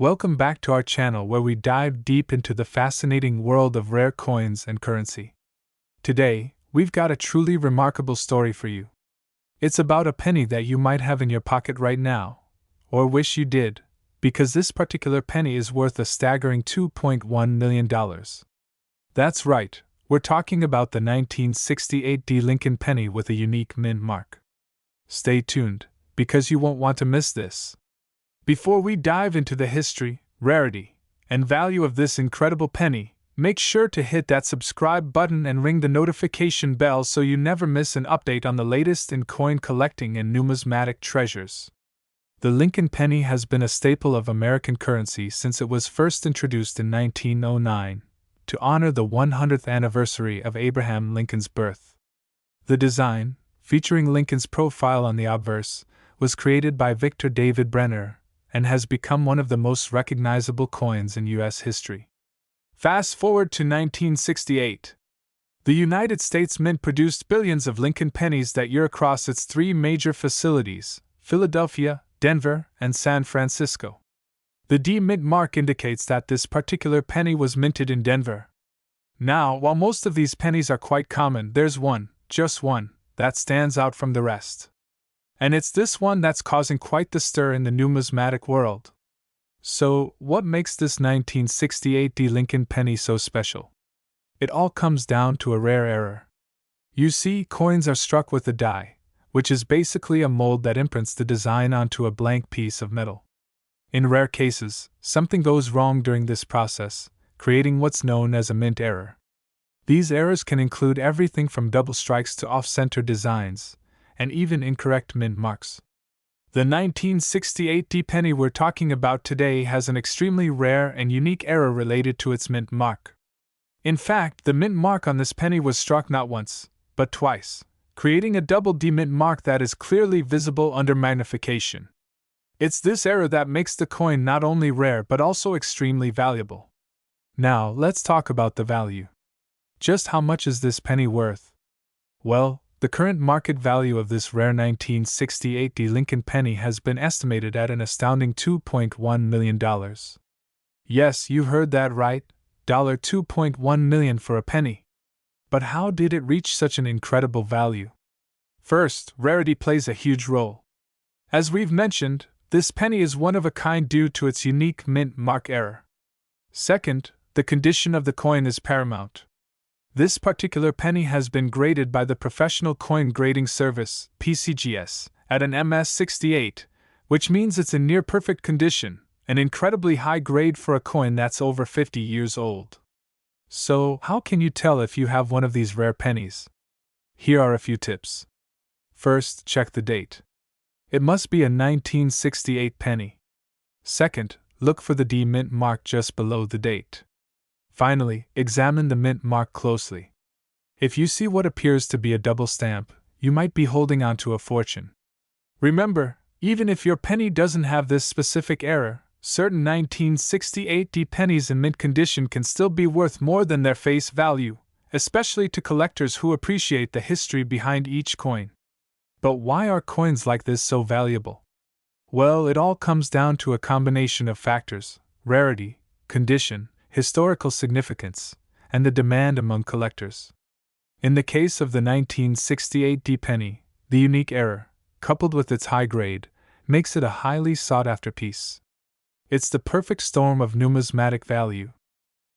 Welcome back to our channel where we dive deep into the fascinating world of rare coins and currency. Today, we've got a truly remarkable story for you. It's about a penny that you might have in your pocket right now, or wish you did, because this particular penny is worth a staggering $2.1 million. That's right, we're talking about the 1968 D. Lincoln penny with a unique mint mark. Stay tuned, because you won't want to miss this. Before we dive into the history, rarity, and value of this incredible penny, make sure to hit that subscribe button and ring the notification bell so you never miss an update on the latest in coin collecting and numismatic treasures. The Lincoln penny has been a staple of American currency since it was first introduced in 1909 to honor the 100th anniversary of Abraham Lincoln's birth. The design, featuring Lincoln's profile on the obverse, was created by Victor David Brenner and has become one of the most recognizable coins in U.S. history. Fast forward to 1968. The United States Mint produced billions of Lincoln pennies that year across its three major facilities, Philadelphia, Denver, and San Francisco. The D mint mark indicates that this particular penny was minted in Denver. Now, while most of these pennies are quite common, there's one, just one, that stands out from the rest. And it's this one that's causing quite the stir in the numismatic world. So, what makes this 1968 D. Lincoln penny so special? It all comes down to a rare error. You see, coins are struck with a die, which is basically a mold that imprints the design onto a blank piece of metal. In rare cases, something goes wrong during this process, creating what's known as a mint error. These errors can include everything from double strikes to off-center designs, and even incorrect mint marks. The 1968 D penny we're talking about today has an extremely rare and unique error related to its mint mark. In fact, the mint mark on this penny was struck not once, but twice, creating a double D mint mark that is clearly visible under magnification. It's this error that makes the coin not only rare but also extremely valuable. Now, let's talk about the value. Just how much is this penny worth? Well, the current market value of this rare 1968 D. Lincoln penny has been estimated at an astounding $2.1 million. Yes, you heard that right, $2.1 million for a penny. But how did it reach such an incredible value? First, rarity plays a huge role. As we've mentioned, this penny is one of a kind due to its unique mint mark error. Second, the condition of the coin is paramount. This particular penny has been graded by the Professional Coin Grading Service, PCGS, at an MS68, which means it's in near-perfect condition, an incredibly high grade for a coin that's over 50 years old. So, how can you tell if you have one of these rare pennies? Here are a few tips. First, check the date. It must be a 1968 penny. Second, look for the D mint mark just below the date. Finally, examine the mint mark closely. If you see what appears to be a double stamp, you might be holding on to a fortune. Remember, even if your penny doesn't have this specific error, certain 1968 D pennies in mint condition can still be worth more than their face value, especially to collectors who appreciate the history behind each coin. But why are coins like this so valuable? Well, it all comes down to a combination of factors: rarity, condition, historical significance, and the demand among collectors. In the case of the 1968 D penny, the unique error, coupled with its high grade, makes it a highly sought-after piece. It's the perfect storm of numismatic value.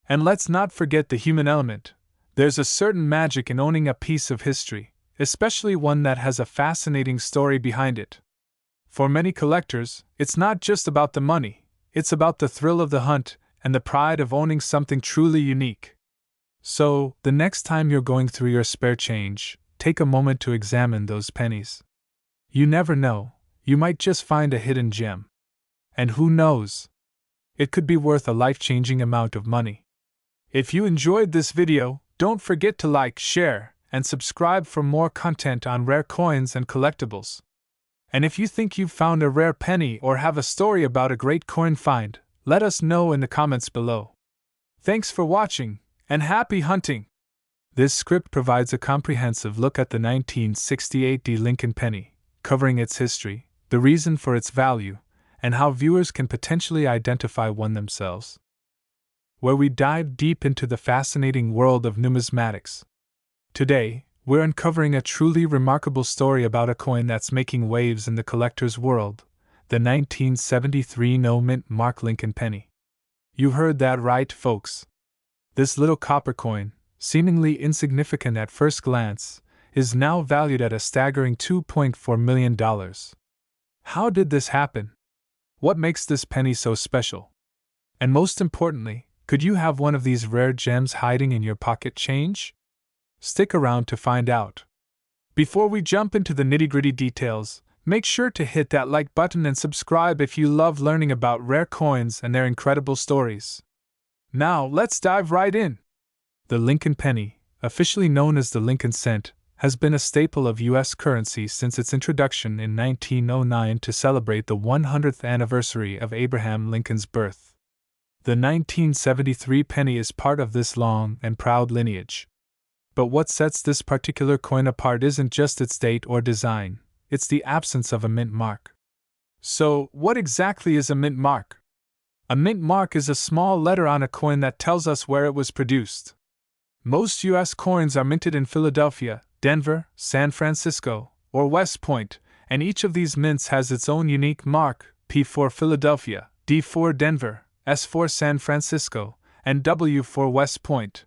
And let's not forget the human element. There's a certain magic in owning a piece of history, especially one that has a fascinating story behind it. For many collectors, it's not just about the money, it's about the thrill of the hunt and the pride of owning something truly unique. So, the next time you're going through your spare change, take a moment to examine those pennies. You never know, you might just find a hidden gem. And who knows? It could be worth a life-changing amount of money. If you enjoyed this video, don't forget to like, share, and subscribe for more content on rare coins and collectibles. And if you think you've found a rare penny or have a story about a great coin find, let us know in the comments below. Thanks for watching, and happy hunting! This script provides a comprehensive look at the 1968 D. Lincoln penny, covering its history, the reason for its value, and how viewers can potentially identify one themselves. Where we dive deep into the fascinating world of numismatics. Today, we're uncovering a truly remarkable story about a coin that's making waves in the collector's world, the 1973 no-mint mark Lincoln penny. You heard that right, folks. This little copper coin, seemingly insignificant at first glance, is now valued at a staggering $2.4 million. How did this happen? What makes this penny so special? And most importantly, could you have one of these rare gems hiding in your pocket change? Stick around to find out. Before we jump into the nitty-gritty details, make sure to hit that like button and subscribe if you love learning about rare coins and their incredible stories. Now, let's dive right in. The Lincoln penny, officially known as the Lincoln cent, has been a staple of U.S. currency since its introduction in 1909 to celebrate the 100th anniversary of Abraham Lincoln's birth. The 1973 penny is part of this long and proud lineage. But what sets this particular coin apart isn't just its date or design, it's the absence of a mint mark. So, what exactly is a mint mark? A mint mark is a small letter on a coin that tells us where it was produced. Most U.S. coins are minted in Philadelphia, Denver, San Francisco, or West Point, and each of these mints has its own unique mark: P for Philadelphia, D for Denver, S for San Francisco, and W for West Point.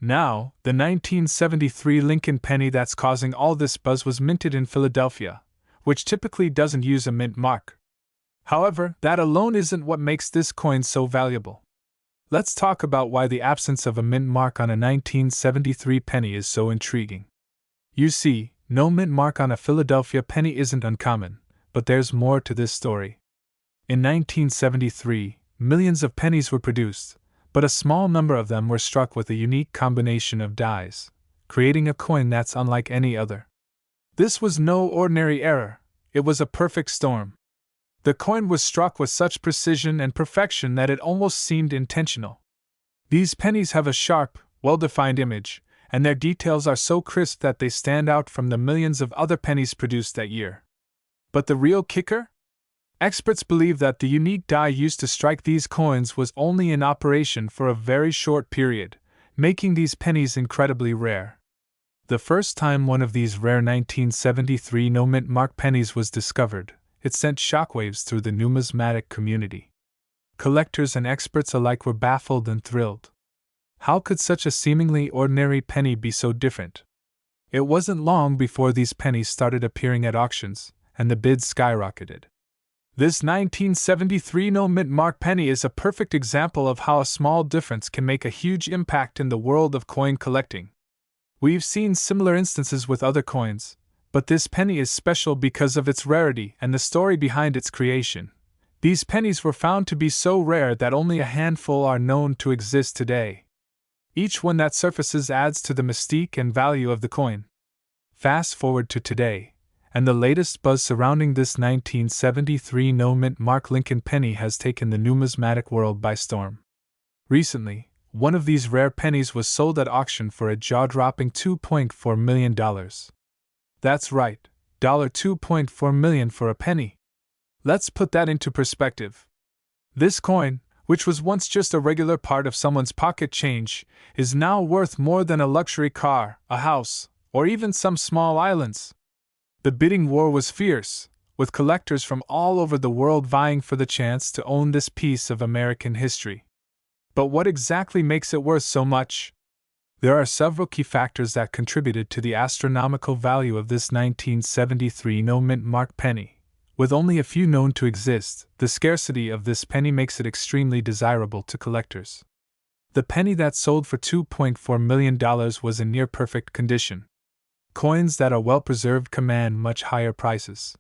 Now, the 1973 Lincoln penny that's causing all this buzz was minted in Philadelphia, which typically doesn't use a mint mark. However, that alone isn't what makes this coin so valuable. Let's talk about why the absence of a mint mark on a 1973 penny is so intriguing. You see, no mint mark on a Philadelphia penny isn't uncommon, but there's more to this story. In 1973, millions of pennies were produced, but a small number of them were struck with a unique combination of dies, creating a coin that's unlike any other. This was no ordinary error, it was a perfect storm. The coin was struck with such precision and perfection that it almost seemed intentional. These pennies have a sharp, well-defined image, and their details are so crisp that they stand out from the millions of other pennies produced that year. But the real kicker? Experts believe that the unique die used to strike these coins was only in operation for a very short period, making these pennies incredibly rare. The first time one of these rare 1973 no-mint mark pennies was discovered, it sent shockwaves through the numismatic community. Collectors and experts alike were baffled and thrilled. How could such a seemingly ordinary penny be so different? It wasn't long before these pennies started appearing at auctions, and the bids skyrocketed. This 1973 no-mint mark penny is a perfect example of how a small difference can make a huge impact in the world of coin collecting. We've seen similar instances with other coins, but this penny is special because of its rarity and the story behind its creation. These pennies were found to be so rare that only a handful are known to exist today. Each one that surfaces adds to the mystique and value of the coin. Fast forward to today, and the latest buzz surrounding this 1973 no-mint mark Lincoln penny has taken the numismatic world by storm. Recently, one of these rare pennies was sold at auction for a jaw-dropping $2.4 million. That's right, $2.4 million for a penny. Let's put that into perspective. This coin, which was once just a regular part of someone's pocket change, is now worth more than a luxury car, a house, or even some small islands. The bidding war was fierce, with collectors from all over the world vying for the chance to own this piece of American history. But what exactly makes it worth so much? There are several key factors that contributed to the astronomical value of this 1973 no-mint mark penny. With only a few known to exist, the scarcity of this penny makes it extremely desirable to collectors. The penny that sold for $2.4 million was in near-perfect condition. Coins that are well-preserved command much higher prices.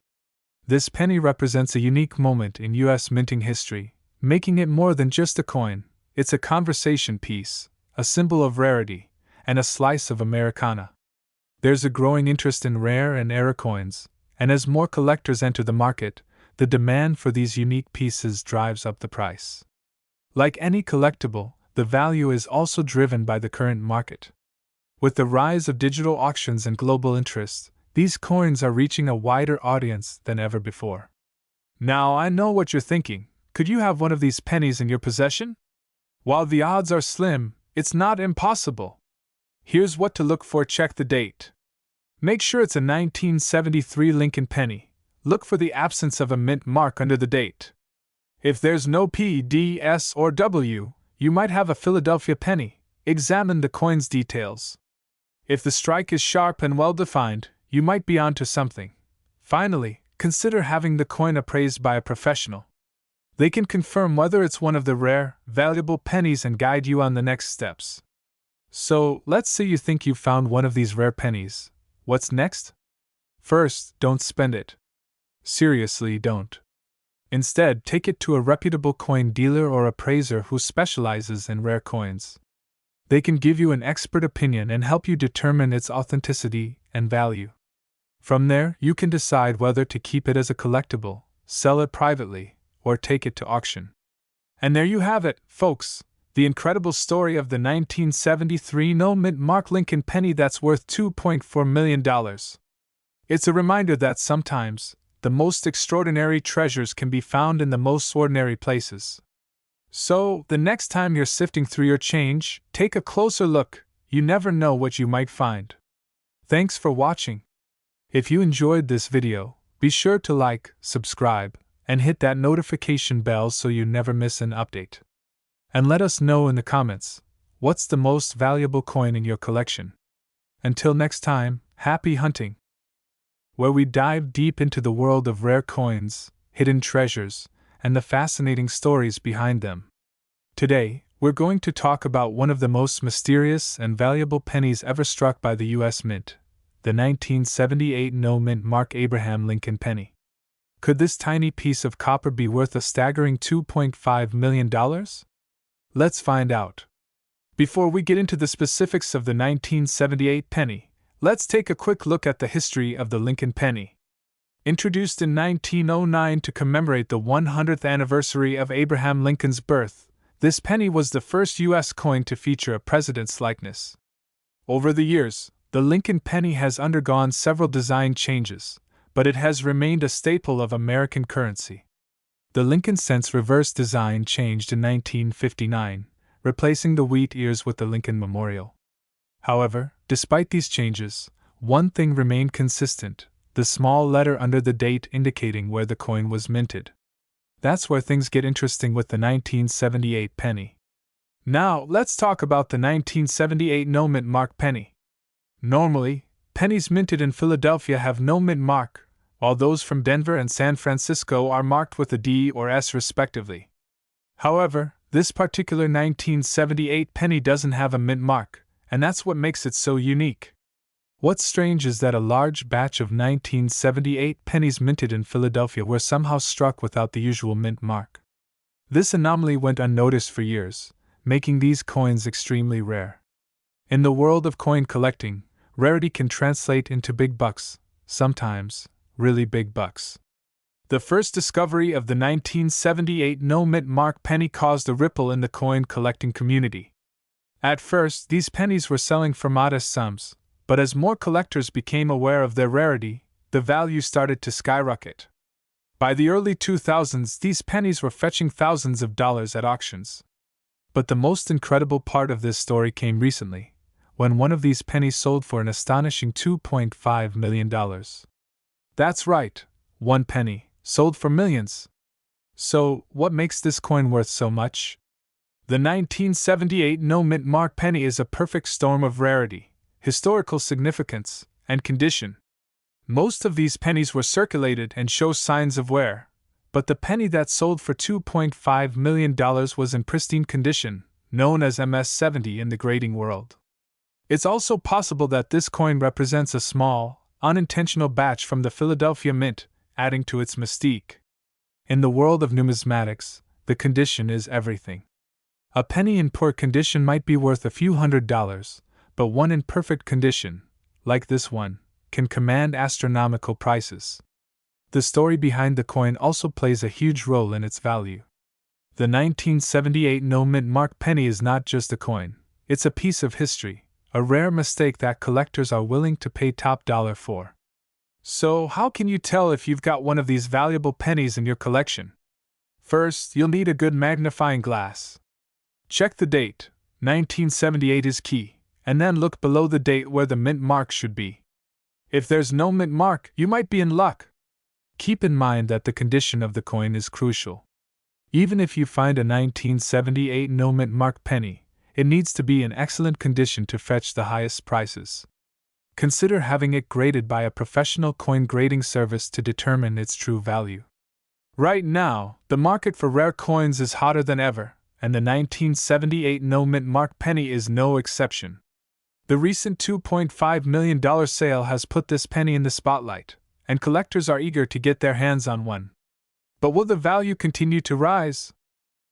This penny represents a unique moment in U.S. minting history, making it more than just a coin. It's a conversation piece, a symbol of rarity, and a slice of Americana. There's a growing interest in rare and error coins, and as more collectors enter the market, the demand for these unique pieces drives up the price. Like any collectible, the value is also driven by the current market. With the rise of digital auctions and global interest, these coins are reaching a wider audience than ever before. Now I know what you're thinking. Could you have one of these pennies in your possession? While the odds are slim, it's not impossible. Here's what to look for. Check the date. Make sure it's a 1973 Lincoln penny. Look for the absence of a mint mark under the date. If there's no P, D, S, or W, you might have a Philadelphia penny. Examine the coin's details. If the strike is sharp and well defined, you might be onto something. Finally, consider having the coin appraised by a professional. They can confirm whether it's one of the rare, valuable pennies and guide you on the next steps. So, let's say you think you've found one of these rare pennies. What's next? First, don't spend it. Seriously, don't. Instead, take it to a reputable coin dealer or appraiser who specializes in rare coins. They can give you an expert opinion and help you determine its authenticity and value. From there, you can decide whether to keep it as a collectible, sell it privately, or take it to auction. And there you have it, folks, the incredible story of the 1973 no-mint mark Lincoln penny that's worth $2.4 million. It's a reminder that sometimes, the most extraordinary treasures can be found in the most ordinary places. So, the next time you're sifting through your change, take a closer look. You never know what you might find. Thanks for watching. If you enjoyed this video, be sure to like, subscribe, and hit that notification bell so you never miss an update. And let us know in the comments, what's the most valuable coin in your collection? Until next time, happy hunting! Where we dive deep into the world of rare coins, hidden treasures, and the fascinating stories behind them. Today, we're going to talk about one of the most mysterious and valuable pennies ever struck by the U.S. Mint, the 1978 no-mint mark Abraham Lincoln penny. Could this tiny piece of copper be worth a staggering $2.5 million? Let's find out. Before we get into the specifics of the 1978 penny, let's take a quick look at the history of the Lincoln penny. Introduced in 1909 to commemorate the 100th anniversary of Abraham Lincoln's birth, this penny was the first U.S. coin to feature a president's likeness. Over the years, the Lincoln penny has undergone several design changes, but it has remained a staple of American currency. The Lincoln cents reverse design changed in 1959, replacing the wheat ears with the Lincoln Memorial. However, despite these changes, one thing remained consistent: the small letter under the date indicating where the coin was minted. That's where things get interesting with the 1978 penny. Now, let's talk about the 1978 no-mint mark penny. Normally, pennies minted in Philadelphia have no mint mark, while those from Denver and San Francisco are marked with a D or S respectively. However, this particular 1978 penny doesn't have a mint mark, and that's what makes it so unique. What's strange is that a large batch of 1978 pennies minted in Philadelphia were somehow struck without the usual mint mark. This anomaly went unnoticed for years, making these coins extremely rare. In the world of coin collecting, rarity can translate into big bucks, sometimes really big bucks. The first discovery of the 1978 no-mint mark penny caused a ripple in the coin collecting community. At first, these pennies were selling for modest sums, but as more collectors became aware of their rarity, the value started to skyrocket. By the early 2000s, these pennies were fetching thousands of dollars at auctions. But the most incredible part of this story came recently, when one of these pennies sold for an astonishing $2.5 million. That's right, one penny, sold for millions. So, what makes this coin worth so much? The 1978 no-mint mark penny is a perfect storm of rarity, historical significance, and condition. Most of these pennies were circulated and show signs of wear, but the penny that sold for $2.5 million was in pristine condition, known as MS-70 in the grading world. It's also possible that this coin represents a small, unintentional batch from the Philadelphia Mint, adding to its mystique. In the world of numismatics, the condition is everything. A penny in poor condition might be worth a few $100s, but one in perfect condition, like this one, can command astronomical prices. The story behind the coin also plays a huge role in its value. The 1978 no-mint mark penny is not just a coin, it's a piece of history, a rare mistake that collectors are willing to pay top dollar for. So, how can you tell if you've got one of these valuable pennies in your collection? First, you'll need a good magnifying glass. Check the date, 1978 is key, and then look below the date where the mint mark should be. If there's no mint mark, you might be in luck. Keep in mind that the condition of the coin is crucial. Even if you find a 1978 no mint mark penny, it needs to be in excellent condition to fetch the highest prices. Consider having it graded by a professional coin grading service to determine its true value. Right now, the market for rare coins is hotter than ever, and the 1978 no mint mark penny is no exception. The recent $2.5 million sale has put this penny in the spotlight, and collectors are eager to get their hands on one. But will the value continue to rise?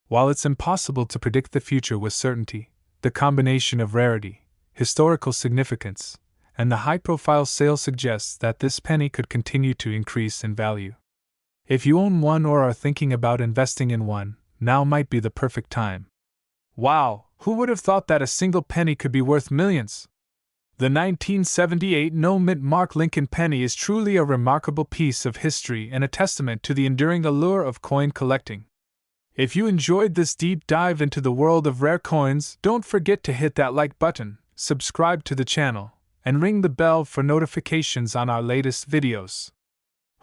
While it's impossible to predict the future with certainty, the combination of rarity, historical significance, and the high-profile sale suggests that this penny could continue to increase in value. If you own one or are thinking about investing in one, now might be the perfect time. Wow, who would have thought that a single penny could be worth millions? The 1978 no mint mark Lincoln penny is truly a remarkable piece of history and a testament to the enduring allure of coin collecting. If you enjoyed this deep dive into the world of rare coins, don't forget to hit that like button, subscribe to the channel, and ring the bell for notifications on our latest videos.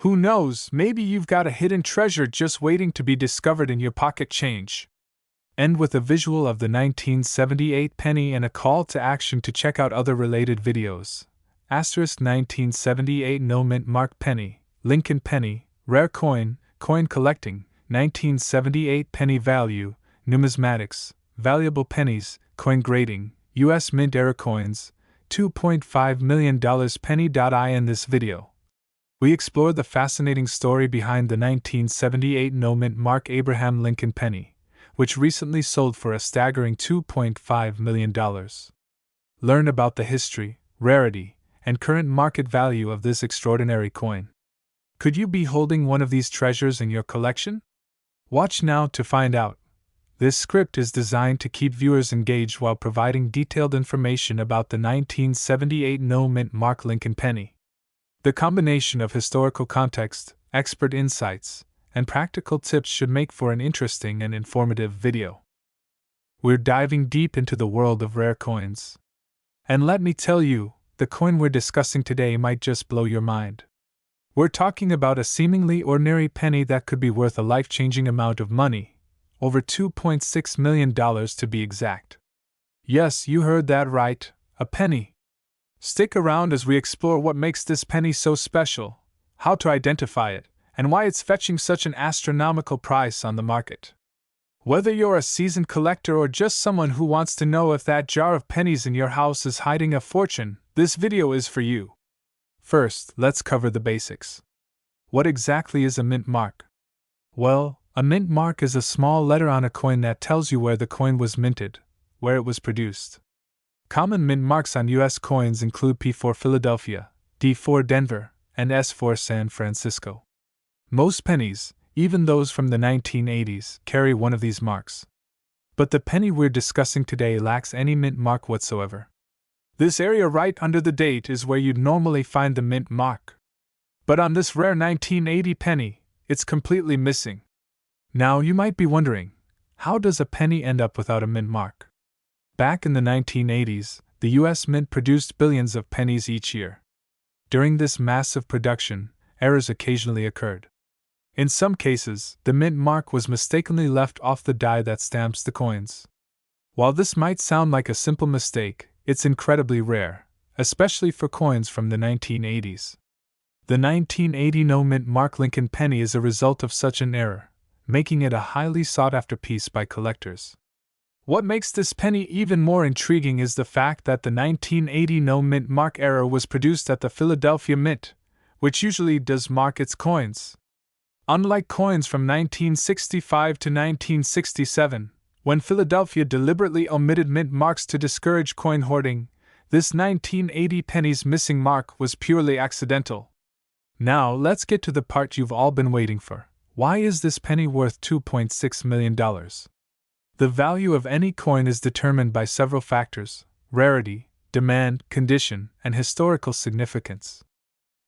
Who knows, maybe you've got a hidden treasure just waiting to be discovered in your pocket change. End with a visual of the 1978 penny and a call to action to check out other related videos. * 1978 no mint mark penny, Lincoln penny, rare coin, coin collecting, 1978 penny value, numismatics, valuable pennies, coin grading, U.S. Mint era coins, $2.5 million penny. In this video, we explore the fascinating story behind the 1978 no mint mark Abraham Lincoln penny, which recently sold for a staggering $2.5 million. Learn about the history, rarity, and current market value of this extraordinary coin. Could you be holding one of these treasures in your collection? Watch now to find out. This script is designed to keep viewers engaged while providing detailed information about the 1978 no mint mark Lincoln penny. The combination of historical context, expert insights, and practical tips should make for an interesting and informative video. We're diving deep into the world of rare coins. And let me tell you, the coin we're discussing today might just blow your mind. We're talking about a seemingly ordinary penny that could be worth a life-changing amount of money, over $2.6 million to be exact. Yes, you heard that right, a penny. Stick around as we explore what makes this penny so special, how to identify it, and why it's fetching such an astronomical price on the market. Whether you're a seasoned collector or just someone who wants to know if that jar of pennies in your house is hiding a fortune, this video is for you. First, let's cover the basics. What exactly is a mint mark? Well, a mint mark is a small letter on a coin that tells you where the coin was minted, where it was produced. Common mint marks on U.S. coins include P for Philadelphia, D for Denver, and S for San Francisco. Most pennies, even those from the 1980s, carry one of these marks. But the penny we're discussing today lacks any mint mark whatsoever. This area right under the date is where you'd normally find the mint mark. But on this rare 1980 penny, it's completely missing. Now you might be wondering, how does a penny end up without a mint mark? Back in the 1980s, the U.S. Mint produced billions of pennies each year. During this massive production, errors occasionally occurred. In some cases, the mint mark was mistakenly left off the die that stamps the coins. While this might sound like a simple mistake, it's incredibly rare, especially for coins from the 1980s. The 1980 no mint mark Lincoln penny is a result of such an error, making it a highly sought-after piece by collectors. What makes this penny even more intriguing is the fact that the 1980 no mint mark error was produced at the Philadelphia Mint, which usually does mark its coins. Unlike coins from 1965 to 1967, when Philadelphia deliberately omitted mint marks to discourage coin hoarding, this 1980 penny's missing mark was purely accidental. Now let's get to the part you've all been waiting for. Why is this penny worth $2.6 million? The value of any coin is determined by several factors: rarity, demand, condition, and historical significance.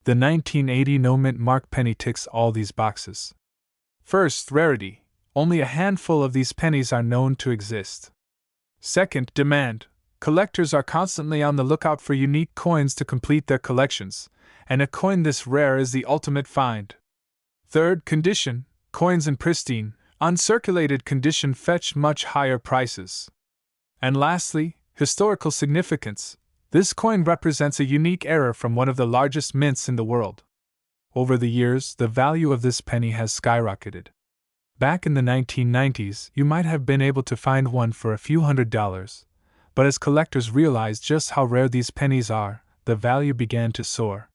The 1980 no-mint mark penny ticks all these boxes. First, rarity. Only a handful of these pennies are known to exist. Second, demand. Collectors are constantly on the lookout for unique coins to complete their collections, and a coin this rare is the ultimate find. Third, condition. Coins in pristine, uncirculated condition fetch much higher prices. And lastly, historical significance. This coin represents a unique era from one of the largest mints in the world. Over the years, the value of this penny has skyrocketed. Back in the 1990s, you might have been able to find one for a few $100s, but as collectors realized just how rare these pennies are, the value began to soar.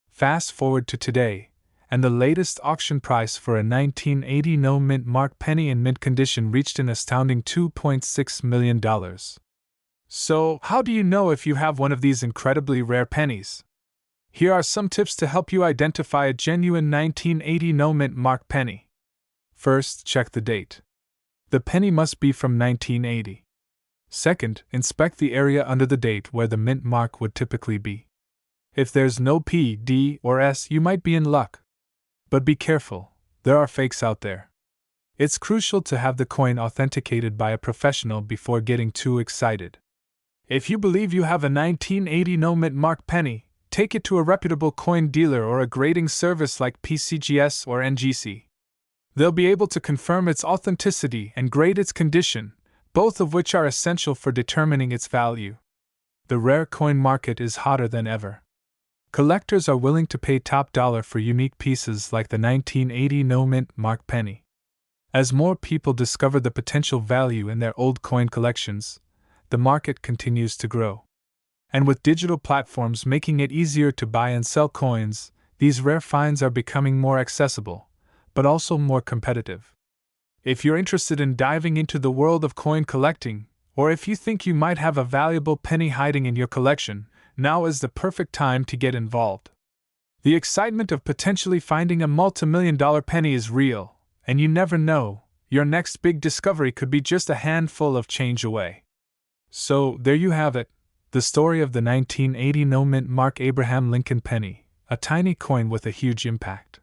Fast forward to today, and the latest auction price for a 1980 no-mint mark penny in mint condition reached an astounding $2.6 million. So, how do you know if you have one of these incredibly rare pennies? Here are some tips to help you identify a genuine 1980 no-mint mark penny. First, check the date. The penny must be from 1980. Second, inspect the area under the date where the mint mark would typically be. If there's no P, D, or S, you might be in luck. But be careful, there are fakes out there. It's crucial to have the coin authenticated by a professional before getting too excited. If you believe you have a 1980 no-mint mark penny, take it to a reputable coin dealer or a grading service like PCGS or NGC. They'll be able to confirm its authenticity and grade its condition, both of which are essential for determining its value. The rare coin market is hotter than ever. Collectors are willing to pay top dollar for unique pieces like the 1980 no-mint mark penny. As more people discover the potential value in their old coin collections, the market continues to grow. And with digital platforms making it easier to buy and sell coins, these rare finds are becoming more accessible, but also more competitive. If you're interested in diving into the world of coin collecting, or if you think you might have a valuable penny hiding in your collection, now is the perfect time to get involved. The excitement of potentially finding a multi-million-dollar penny is real, and you never know, your next big discovery could be just a handful of change away. So, there you have it, the story of the 1980 no-mint mark Abraham Lincoln penny, a tiny coin with a huge impact.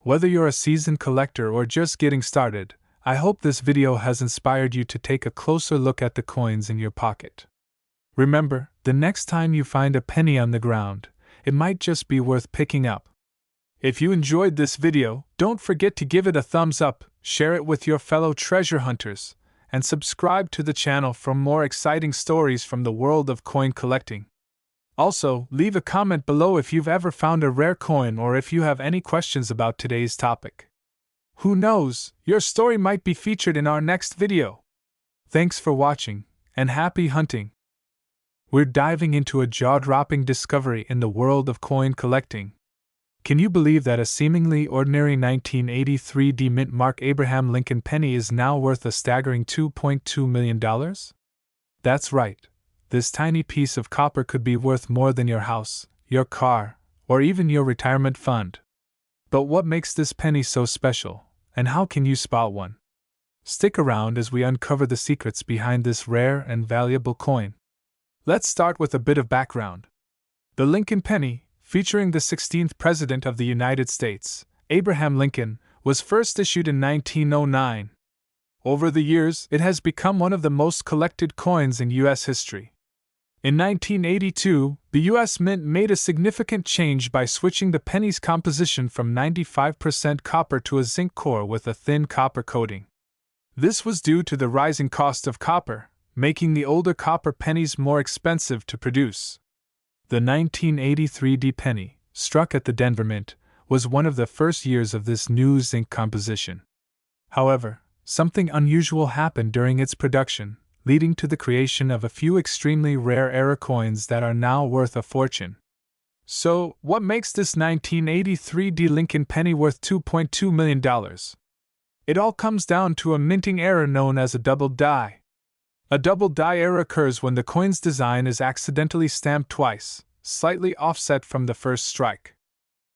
Whether you're a seasoned collector or just getting started, I hope this video has inspired you to take a closer look at the coins in your pocket. Remember, the next time you find a penny on the ground, it might just be worth picking up. If you enjoyed this video, don't forget to give it a thumbs up, share it with your fellow treasure hunters, and subscribe to the channel for more exciting stories from the world of coin collecting. Also, leave a comment below if you've ever found a rare coin or if you have any questions about today's topic. Who knows, your story might be featured in our next video. Thanks for watching, and happy hunting! We're diving into a jaw-dropping discovery in the world of coin collecting. Can you believe that a seemingly ordinary 1983 mint mark Abraham Lincoln penny is now worth a staggering $2.2 million? That's right. This tiny piece of copper could be worth more than your house, your car, or even your retirement fund. But what makes this penny so special, and how can you spot one? Stick around as we uncover the secrets behind this rare and valuable coin. Let's start with a bit of background. The Lincoln penny, featuring the 16th President of the United States, Abraham Lincoln, was first issued in 1909. Over the years, it has become one of the most collected coins in U.S. history. In 1982, the U.S. Mint made a significant change by switching the penny's composition from 95% copper to a zinc core with a thin copper coating. This was due to the rising cost of copper, making the older copper pennies more expensive to produce. The 1983 penny, struck at the Denver Mint, was one of the first years of this new zinc composition. However, something unusual happened during its production, leading to the creation of a few extremely rare era coins that are now worth a fortune. So, what makes this 1983 Lincoln penny worth $2.2 million? It all comes down to a minting error known as a double die. A double die error occurs when the coin's design is accidentally stamped twice, slightly offset from the first strike.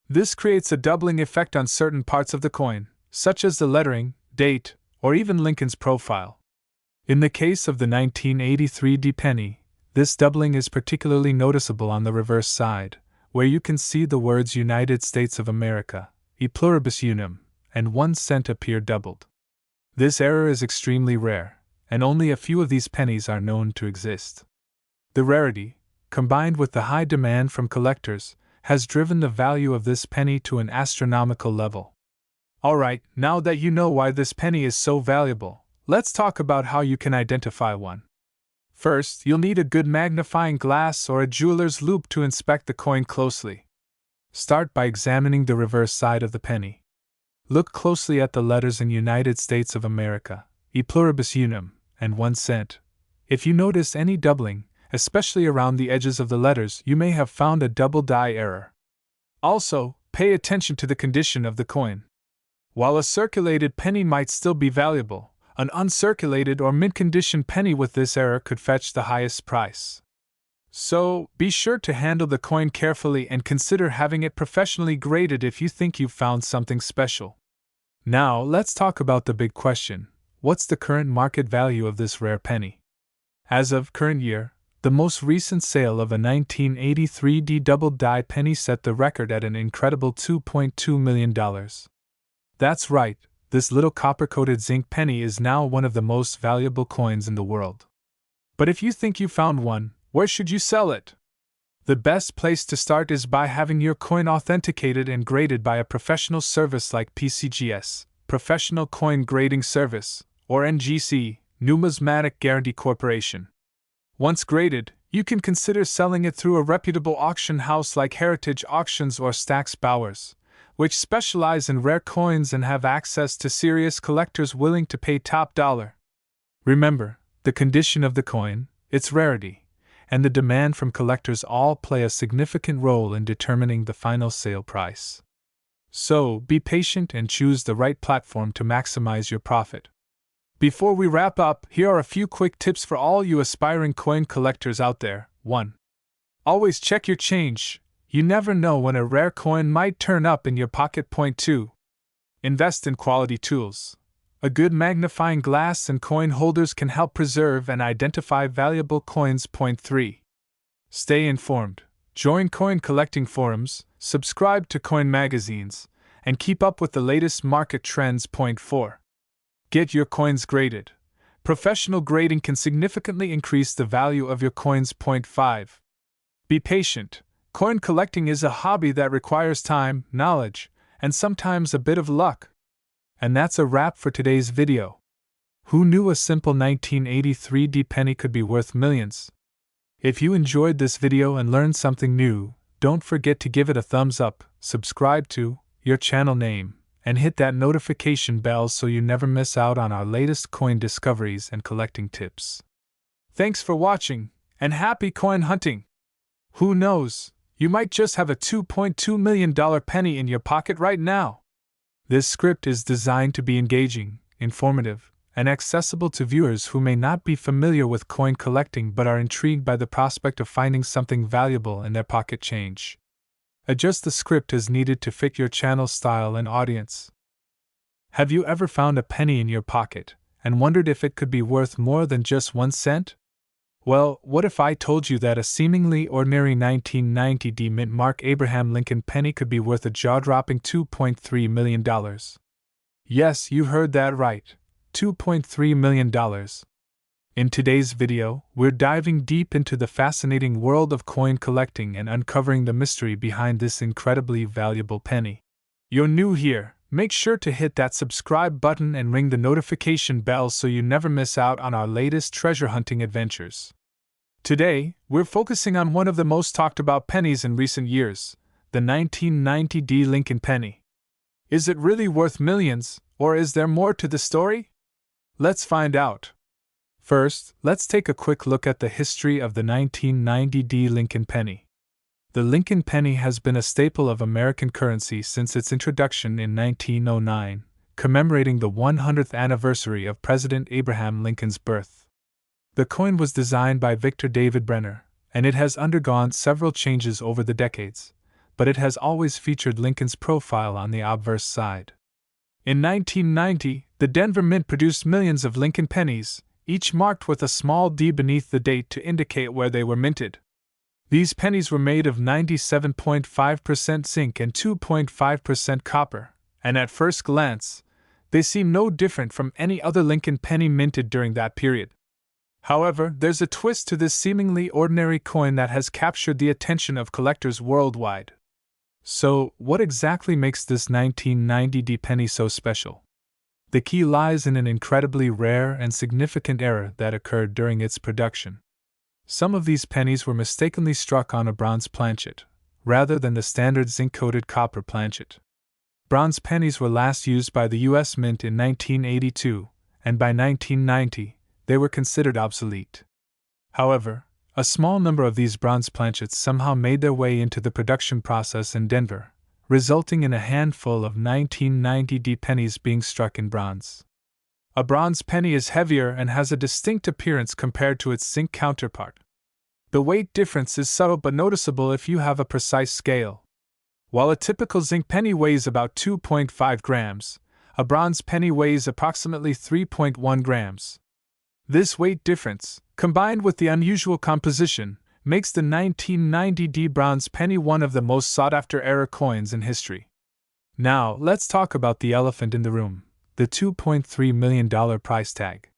This creates a doubling effect on certain parts of the coin, such as the lettering, date, or even Lincoln's profile. In the case of the 1983 penny, this doubling is particularly noticeable on the reverse side, where you can see the words United States of America, e pluribus unum, and 1 cent appear doubled. This error is extremely rare, and only a few of these pennies are known to exist. The rarity, combined with the high demand from collectors, has driven the value of this penny to an astronomical level. Alright, now that you know why this penny is so valuable, let's talk about how you can identify one. First, you'll need a good magnifying glass or a jeweler's loupe to inspect the coin closely. Start by examining the reverse side of the penny. Look closely at the letters in United States of America, e pluribus unum, and 1 cent. If you notice any doubling, especially around the edges of the letters, you may have found a double die error. Also, pay attention to the condition of the coin. While a circulated penny might still be valuable, an uncirculated or mint-condition penny with this error could fetch the highest price. So, be sure to handle the coin carefully and consider having it professionally graded if you think you've found something special. Now, let's talk about the big question: what's the current market value of this rare penny? As of current year, the most recent sale of a 1983 double die penny set the record at an incredible $2.2 million. That's right, this little copper-coated zinc penny is now one of the most valuable coins in the world. But if you think you found one, where should you sell it? The best place to start is by having your coin authenticated and graded by a professional service like PCGS, Professional Coin Grading Service, or NGC, Numismatic Guarantee Corporation. Once graded, you can consider selling it through a reputable auction house like Heritage Auctions or Stack's Bowers, which specialize in rare coins and have access to serious collectors willing to pay top dollar. Remember, the condition of the coin, its rarity, and the demand from collectors all play a significant role in determining the final sale price. So, be patient and choose the right platform to maximize your profit. Before we wrap up, here are a few quick tips for all you aspiring coin collectors out there. 1. Always check your change. You never know when a rare coin might turn up in your pocket. 2. Invest in quality tools. A good magnifying glass and coin holders can help preserve and identify valuable coins. 3. Stay informed. Join coin collecting forums, subscribe to coin magazines, and keep up with the latest market trends. 4. Get your coins graded. Professional grading can significantly increase the value of your coins. 5. Be patient. Coin collecting is a hobby that requires time, knowledge, and sometimes a bit of luck. And that's a wrap for today's video. Who knew a simple 1983 penny could be worth millions? If you enjoyed this video and learned something new, don't forget to give it a thumbs up, subscribe to your channel name, and hit that notification bell so you never miss out on our latest coin discoveries and collecting tips. Thanks for watching, and happy coin hunting! Who knows, you might just have a $2.2 million penny in your pocket right now. This script is designed to be engaging, informative, and accessible to viewers who may not be familiar with coin collecting but are intrigued by the prospect of finding something valuable in their pocket change. Adjust the script as needed to fit your channel style and audience. Have you ever found a penny in your pocket and wondered if it could be worth more than just 1 cent? Well, what if I told you that a seemingly ordinary 1990 mint Mark Abraham Lincoln penny could be worth a jaw-dropping $2.3 million? Yes, you heard that right, $2.3 million. In today's video, we're diving deep into the fascinating world of coin collecting and uncovering the mystery behind this incredibly valuable penny. You're new here, make sure to hit that subscribe button and ring the notification bell so you never miss out on our latest treasure hunting adventures. Today, we're focusing on one of the most talked about pennies in recent years, the 1990 Lincoln penny. Is it really worth millions, or is there more to the story? Let's find out. First, let's take a quick look at the history of the 1990 Lincoln penny. The Lincoln penny has been a staple of American currency since its introduction in 1909, commemorating the 100th anniversary of President Abraham Lincoln's birth. The coin was designed by Victor David Brenner, and it has undergone several changes over the decades, but it has always featured Lincoln's profile on the obverse side. In 1990, the Denver Mint produced millions of Lincoln pennies, each marked with a small D beneath the date to indicate where they were minted. These pennies were made of 97.5% zinc and 2.5% copper, and at first glance, they seem no different from any other Lincoln penny minted during that period. However, there's a twist to this seemingly ordinary coin that has captured the attention of collectors worldwide. So, what exactly makes this 1990 penny so special? The key lies in an incredibly rare and significant error that occurred during its production. Some of these pennies were mistakenly struck on a bronze planchet, rather than the standard zinc-coated copper planchet. Bronze pennies were last used by the U.S. Mint in 1982, and by 1990, they were considered obsolete. However, a small number of these bronze planchets somehow made their way into the production process in Denver, resulting in a handful of 1990 pennies being struck in bronze. A bronze penny is heavier and has a distinct appearance compared to its zinc counterpart. The weight difference is subtle but noticeable if you have a precise scale. While a typical zinc penny weighs about 2.5 grams, a bronze penny weighs approximately 3.1 grams. This weight difference, combined with the unusual composition, makes the 1990 bronze penny one of the most sought-after era coins in history. Now, let's talk about the elephant in the room, the $2.3 million price tag.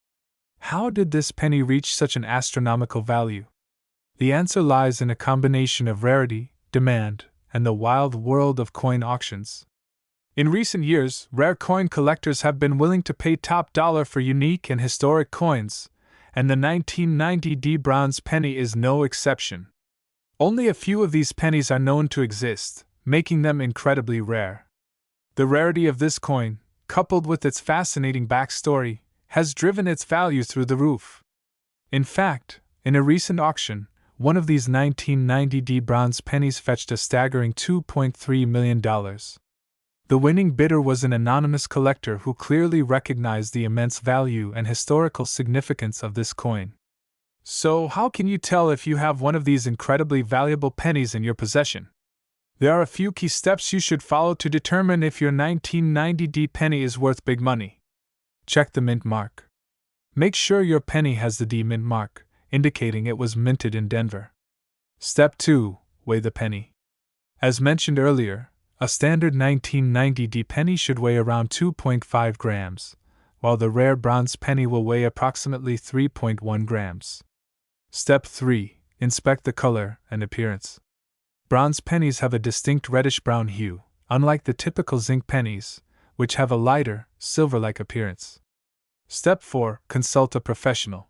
How did this penny reach such an astronomical value? The answer lies in a combination of rarity, demand, and the wild world of coin auctions. In recent years, rare coin collectors have been willing to pay top dollar for unique and historic coins, and the 1990 bronze penny is no exception. Only a few of these pennies are known to exist, making them incredibly rare. The rarity of this coin, coupled with its fascinating backstory, has driven its value through the roof. In fact, in a recent auction, one of these 1990 bronze pennies fetched a staggering $2.3 million. The winning bidder was an anonymous collector who clearly recognized the immense value and historical significance of this coin. So, how can you tell if you have one of these incredibly valuable pennies in your possession? There are a few key steps you should follow to determine if your 1990 penny is worth big money. Check the mint mark. Make sure your penny has the D mint mark, indicating it was minted in Denver. Step 2. Weigh the penny. As mentioned earlier, a standard 1990 penny should weigh around 2.5 grams, while the rare bronze penny will weigh approximately 3.1 grams. Step 3. Inspect the color and appearance. Bronze pennies have a distinct reddish-brown hue, unlike the typical zinc pennies, which have a lighter, silver-like appearance. Step 4. Consult a professional.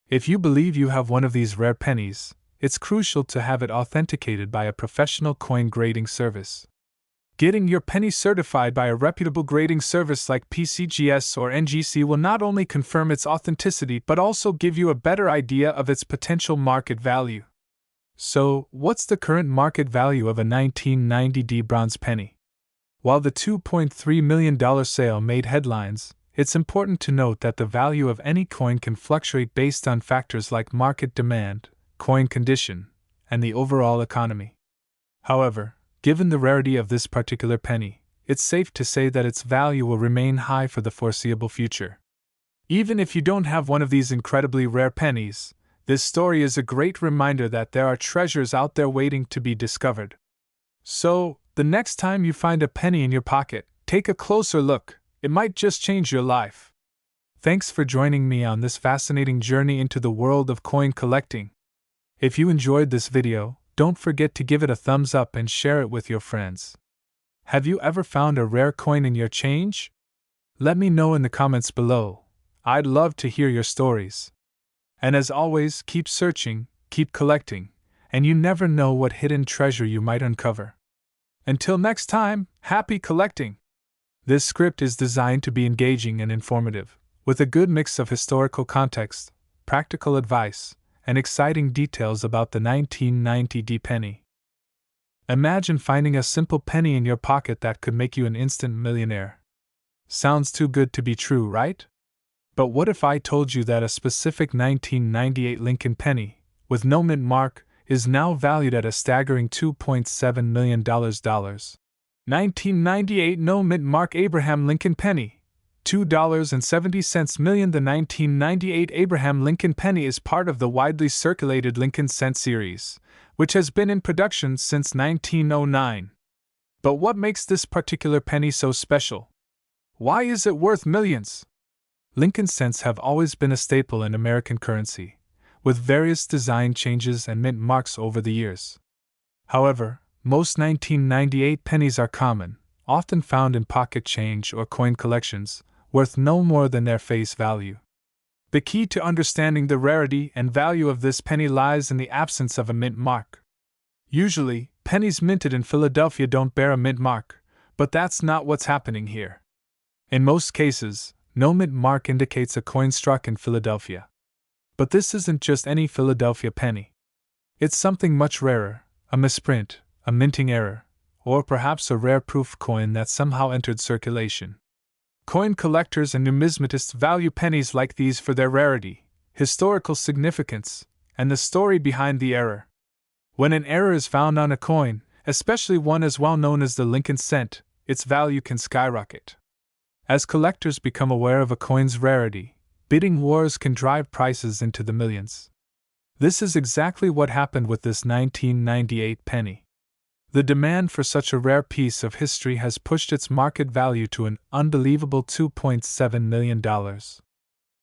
If you believe you have one of these rare pennies, it's crucial to have it authenticated by a professional coin grading service. Getting your penny certified by a reputable grading service like PCGS or NGC will not only confirm its authenticity but also give you a better idea of its potential market value. So, what's the current market value of a 1990 bronze penny? While the $2.3 million sale made headlines, it's important to note that the value of any coin can fluctuate based on factors like market demand, coin condition, and the overall economy. However, given the rarity of this particular penny, it's safe to say that its value will remain high for the foreseeable future. Even if you don't have one of these incredibly rare pennies, this story is a great reminder that there are treasures out there waiting to be discovered. So, the next time you find a penny in your pocket, take a closer look. It might just change your life. Thanks for joining me on this fascinating journey into the world of coin collecting. If you enjoyed this video, don't forget to give it a thumbs up and share it with your friends. Have you ever found a rare coin in your change? Let me know in the comments below. I'd love to hear your stories. And as always, keep searching, keep collecting, and you never know what hidden treasure you might uncover. Until next time, happy collecting! This script is designed to be engaging and informative, with a good mix of historical context, practical advice, and exciting details about the 1990 penny. Imagine finding a simple penny in your pocket that could make you an instant millionaire. Sounds too good to be true, right? But what if I told you that a specific 1998 Lincoln penny, with no mint mark, is now valued at a staggering $2.7 million? 1998 no mint mark Abraham Lincoln penny. $2.70 million. The 1998 Abraham Lincoln penny is part of the widely circulated Lincoln cent series, which has been in production since 1909. But what makes this particular penny so special? Why is it worth millions? Lincoln cents have always been a staple in American currency, with various design changes and mint marks over the years. However, most 1998 pennies are common, often found in pocket change or coin collections, worth no more than their face value. The key to understanding the rarity and value of this penny lies in the absence of a mint mark. Usually, pennies minted in Philadelphia don't bear a mint mark, but that's not what's happening here. In most cases, no mint mark indicates a coin struck in Philadelphia. But this isn't just any Philadelphia penny. It's something much rarer, a misprint, a minting error, or perhaps a rare proof coin that somehow entered circulation. Coin collectors and numismatists value pennies like these for their rarity, historical significance, and the story behind the error. When an error is found on a coin, especially one as well known as the Lincoln cent, its value can skyrocket. As collectors become aware of a coin's rarity, bidding wars can drive prices into the millions. This is exactly what happened with this 1998 penny. The demand for such a rare piece of history has pushed its market value to an unbelievable $2.7 million.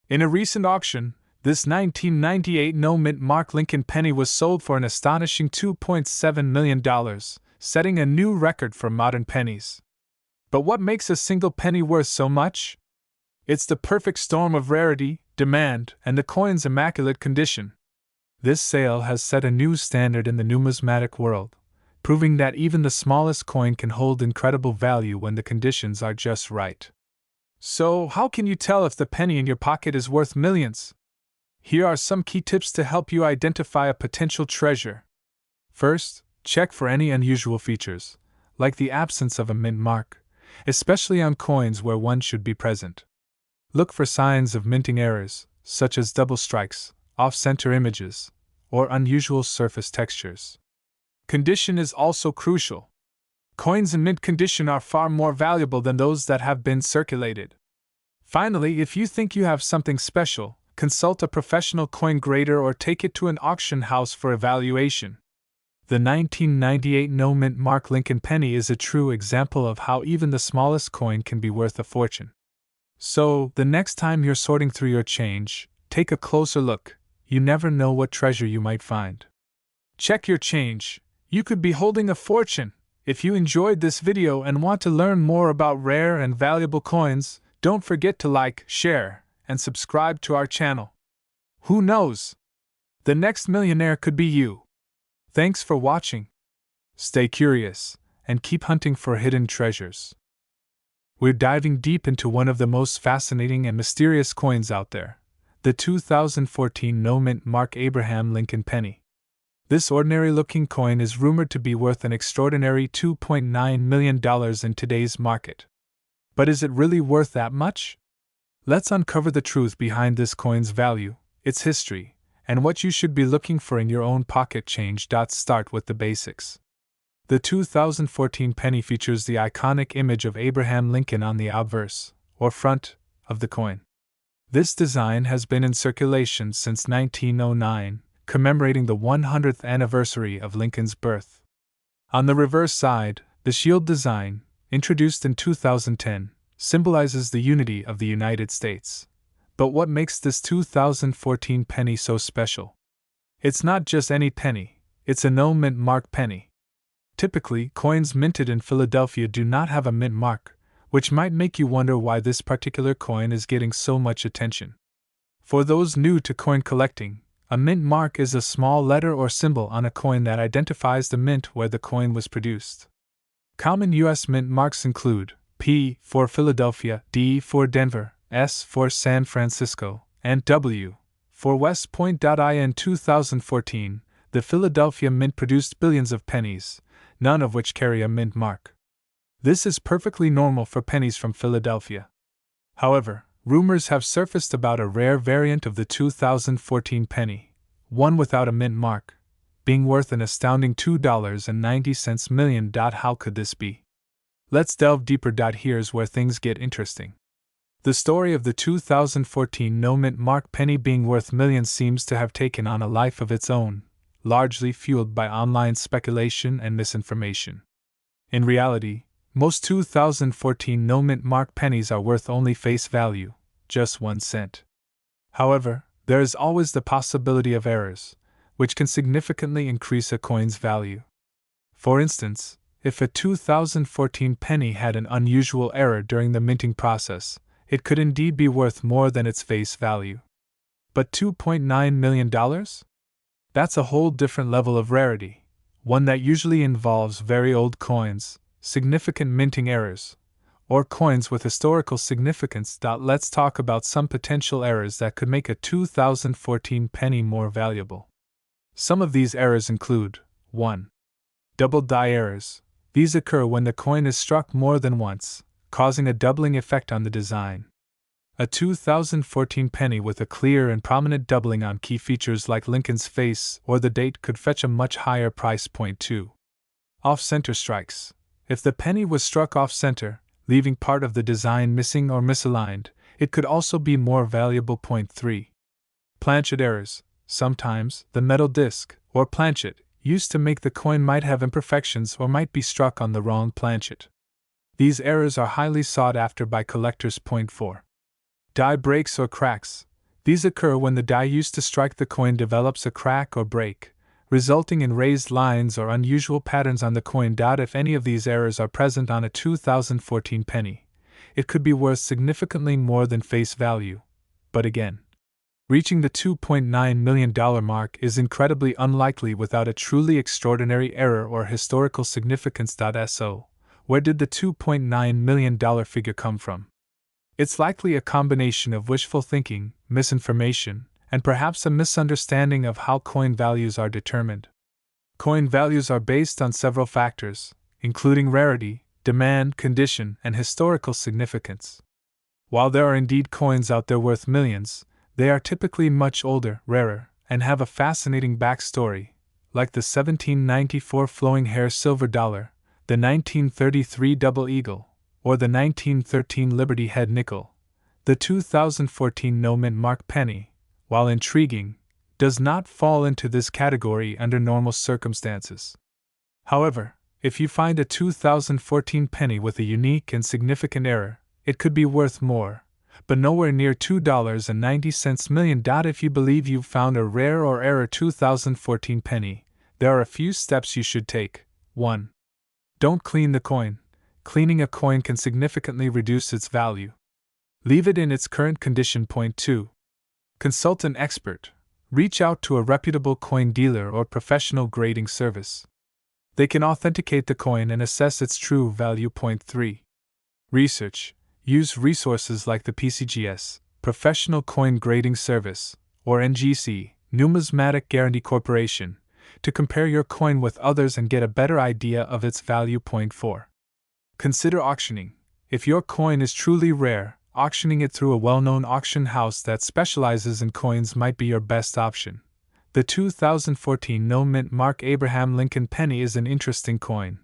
In a recent auction, this 1998 no-mint mark Lincoln penny was sold for an astonishing $2.7 million, setting a new record for modern pennies. But what makes a single penny worth so much? It's the perfect storm of rarity, demand, and the coin's immaculate condition. This sale has set a new standard in the numismatic world, proving that even the smallest coin can hold incredible value when the conditions are just right. So, how can you tell if the penny in your pocket is worth millions? Here are some key tips to help you identify a potential treasure. First, check for any unusual features, like the absence of a mint mark, especially on coins where one should be present. Look for signs of minting errors, such as double strikes, off-center images, or unusual surface textures. Condition is also crucial. Coins in mint condition are far more valuable than those that have been circulated. Finally, if you think you have something special, consult a professional coin grader or take it to an auction house for evaluation. The 1998 no-mint mark Lincoln penny is a true example of how even the smallest coin can be worth a fortune. So, the next time you're sorting through your change, take a closer look. You never know what treasure you might find. Check your change. You could be holding a fortune. If you enjoyed this video and want to learn more about rare and valuable coins, don't forget to like, share, and subscribe to our channel. Who knows? The next millionaire could be you. Thanks for watching. Stay curious, and keep hunting for hidden treasures. We're diving deep into one of the most fascinating and mysterious coins out there, the 2014 no-mint mark Abraham Lincoln penny. This ordinary-looking coin is rumored to be worth an extraordinary $2.9 million in today's market. But is it really worth that much? Let's uncover the truth behind this coin's value, its history, and what you should be looking for in your own pocket change. Start with the basics. The 2014 penny features the iconic image of Abraham Lincoln on the obverse, or front, of the coin. This design has been in circulation since 1909, commemorating the 100th anniversary of Lincoln's birth. On the reverse side, the shield design, introduced in 2010, symbolizes the unity of the United States. But what makes this 2014 penny so special? It's not just any penny, it's a no-mint mark penny. Typically, coins minted in Philadelphia do not have a mint mark, which might make you wonder why this particular coin is getting so much attention. For those new to coin collecting, a mint mark is a small letter or symbol on a coin that identifies the mint where the coin was produced. Common U.S. mint marks include P for Philadelphia, D for Denver, S for San Francisco, and W for West Point. In 2014, the Philadelphia Mint produced billions of pennies, none of which carry a mint mark. This is perfectly normal for pennies from Philadelphia. However, rumors have surfaced about a rare variant of the 2014 penny, one without a mint mark, being worth an astounding $2.90 million. How could this be? Let's delve deeper. Here's where things get interesting. The story of the 2014 no-mint mark penny being worth millions seems to have taken on a life of its own, largely fueled by online speculation and misinformation. In reality, most 2014 no-mint mark pennies are worth only face value, just 1 cent. However, there is always the possibility of errors, which can significantly increase a coin's value. For instance, if a 2014 penny had an unusual error during the minting process, it could indeed be worth more than its face value. But $2.9 million? That's a whole different level of rarity, one that usually involves very old coins, significant minting errors, or coins with historical significance. Let's talk about some potential errors that could make a 2014 penny more valuable. Some of these errors include 1. Double die errors. These occur when the coin is struck more than once, causing a doubling effect on the design. A 2014 penny with a clear and prominent doubling on key features like Lincoln's face or the date could fetch a much higher price. 2. Off-center strikes. If the penny was struck off-center, leaving part of the design missing or misaligned, it could also be more valuable. 3. Planchet errors. Sometimes, the metal disc, or planchet, used to make the coin might have imperfections or might be struck on the wrong planchet. These errors are highly sought after by collectors. 4. Die breaks or cracks. These occur when the die used to strike the coin develops a crack or break, resulting in raised lines or unusual patterns on the coin. If any of these errors are present on a 2014 penny, it could be worth significantly more than face value. But again, reaching the $2.9 million mark is incredibly unlikely without a truly extraordinary error or historical significance. So, where did the $2.9 million figure come from? It's likely a combination of wishful thinking, misinformation, and perhaps a misunderstanding of how coin values are determined. Coin values are based on several factors, including rarity, demand, condition, and historical significance. While there are indeed coins out there worth millions, they are typically much older, rarer, and have a fascinating backstory, like the 1794 flowing hair silver dollar, the 1933 double eagle, or the 1913 Liberty Head nickel. The 2014 no-mint mark penny, while intriguing, does not fall into this category under normal circumstances. However, if you find a 2014 penny with a unique and significant error, it could be worth more, but nowhere near $2.90 million. If you believe you've found a rare or error 2014 penny, there are a few steps you should take. 1. Don't clean the coin. Cleaning a coin can significantly reduce its value. Leave it in its current condition. 2. Consult an expert. Reach out to a reputable coin dealer or professional grading service. They can authenticate the coin and assess its true value. 3. Research. Use resources like the PCGS, Professional Coin Grading Service, or NGC, Numismatic Guarantee Corporation, to compare your coin with others and get a better idea of its value. 4. Consider auctioning. If your coin is truly rare, auctioning it through a well-known auction house that specializes in coins might be your best option. The 2014 no-mint mark Abraham Lincoln penny is an interesting coin,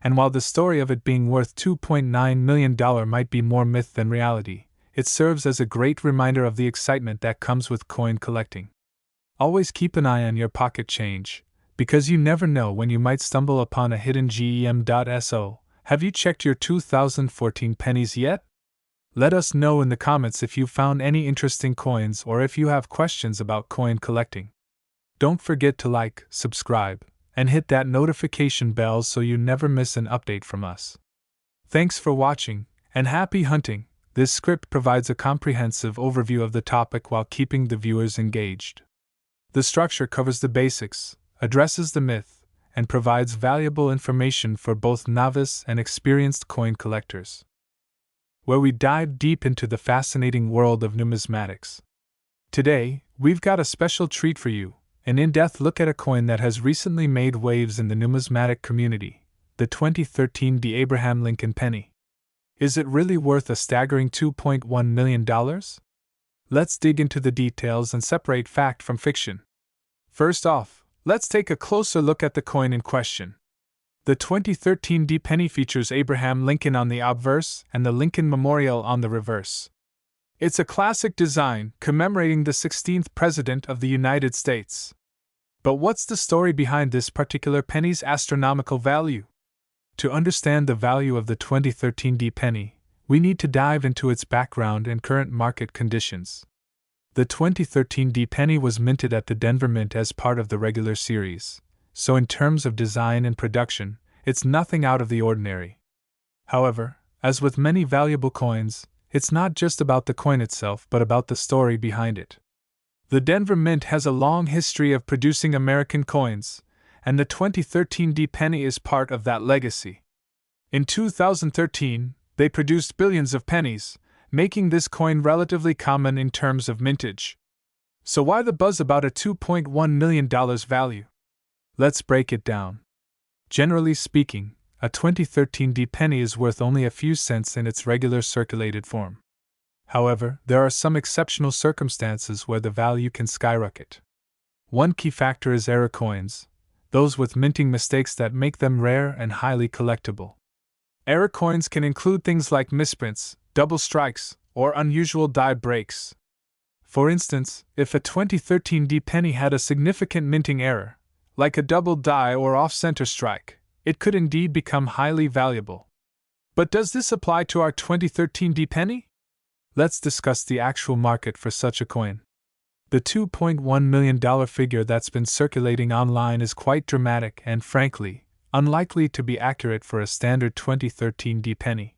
and while the story of it being worth $2.9 million might be more myth than reality, it serves as a great reminder of the excitement that comes with coin collecting. Always keep an eye on your pocket change, because you never know when you might stumble upon a hidden gem. So, have you checked your 2014 pennies yet? Let us know in the comments if you found any interesting coins or if you have questions about coin collecting. Don't forget to like, subscribe, and hit that notification bell so you never miss an update from us. Thanks for watching, and happy hunting! This script provides a comprehensive overview of the topic while keeping the viewers engaged. The structure covers the basics, addresses the myth, and provides valuable information for both novice and experienced coin collectors, where we dive deep into the fascinating world of numismatics. Today, we've got a special treat for you, an in-depth look at a coin that has recently made waves in the numismatic community, the 2013 Abraham Lincoln penny. Is it really worth a staggering $2.1 million? Let's dig into the details and separate fact from fiction. First off, let's take a closer look at the coin in question. The 2013 penny features Abraham Lincoln on the obverse and the Lincoln Memorial on the reverse. It's a classic design commemorating the 16th President of the United States. But what's the story behind this particular penny's astronomical value? To understand the value of the 2013 D penny, we need to dive into its background and current market conditions. The 2013 D penny was minted at the Denver Mint as part of the regular series, so in terms of design and production, it's nothing out of the ordinary. However, as with many valuable coins, it's not just about the coin itself but about the story behind it. The Denver Mint has a long history of producing American coins, and the 2013 D penny is part of that legacy. In 2013, they produced billions of pennies, making this coin relatively common in terms of mintage. So why the buzz about a $2.1 million value? Let's break it down. Generally speaking, a 2013 D penny is worth only a few cents in its regular circulated form. However, there are some exceptional circumstances where the value can skyrocket. One key factor is error coins, those with minting mistakes that make them rare and highly collectible. Error coins can include things like misprints, double strikes, or unusual die breaks. For instance, if a 2013 D penny had a significant minting error, like a double die or off-center strike, it could indeed become highly valuable. But does this apply to our 2013 D penny? Let's discuss the actual market for such a coin. The $2.1 million figure that's been circulating online is quite dramatic and, frankly, unlikely to be accurate for a standard 2013 D penny.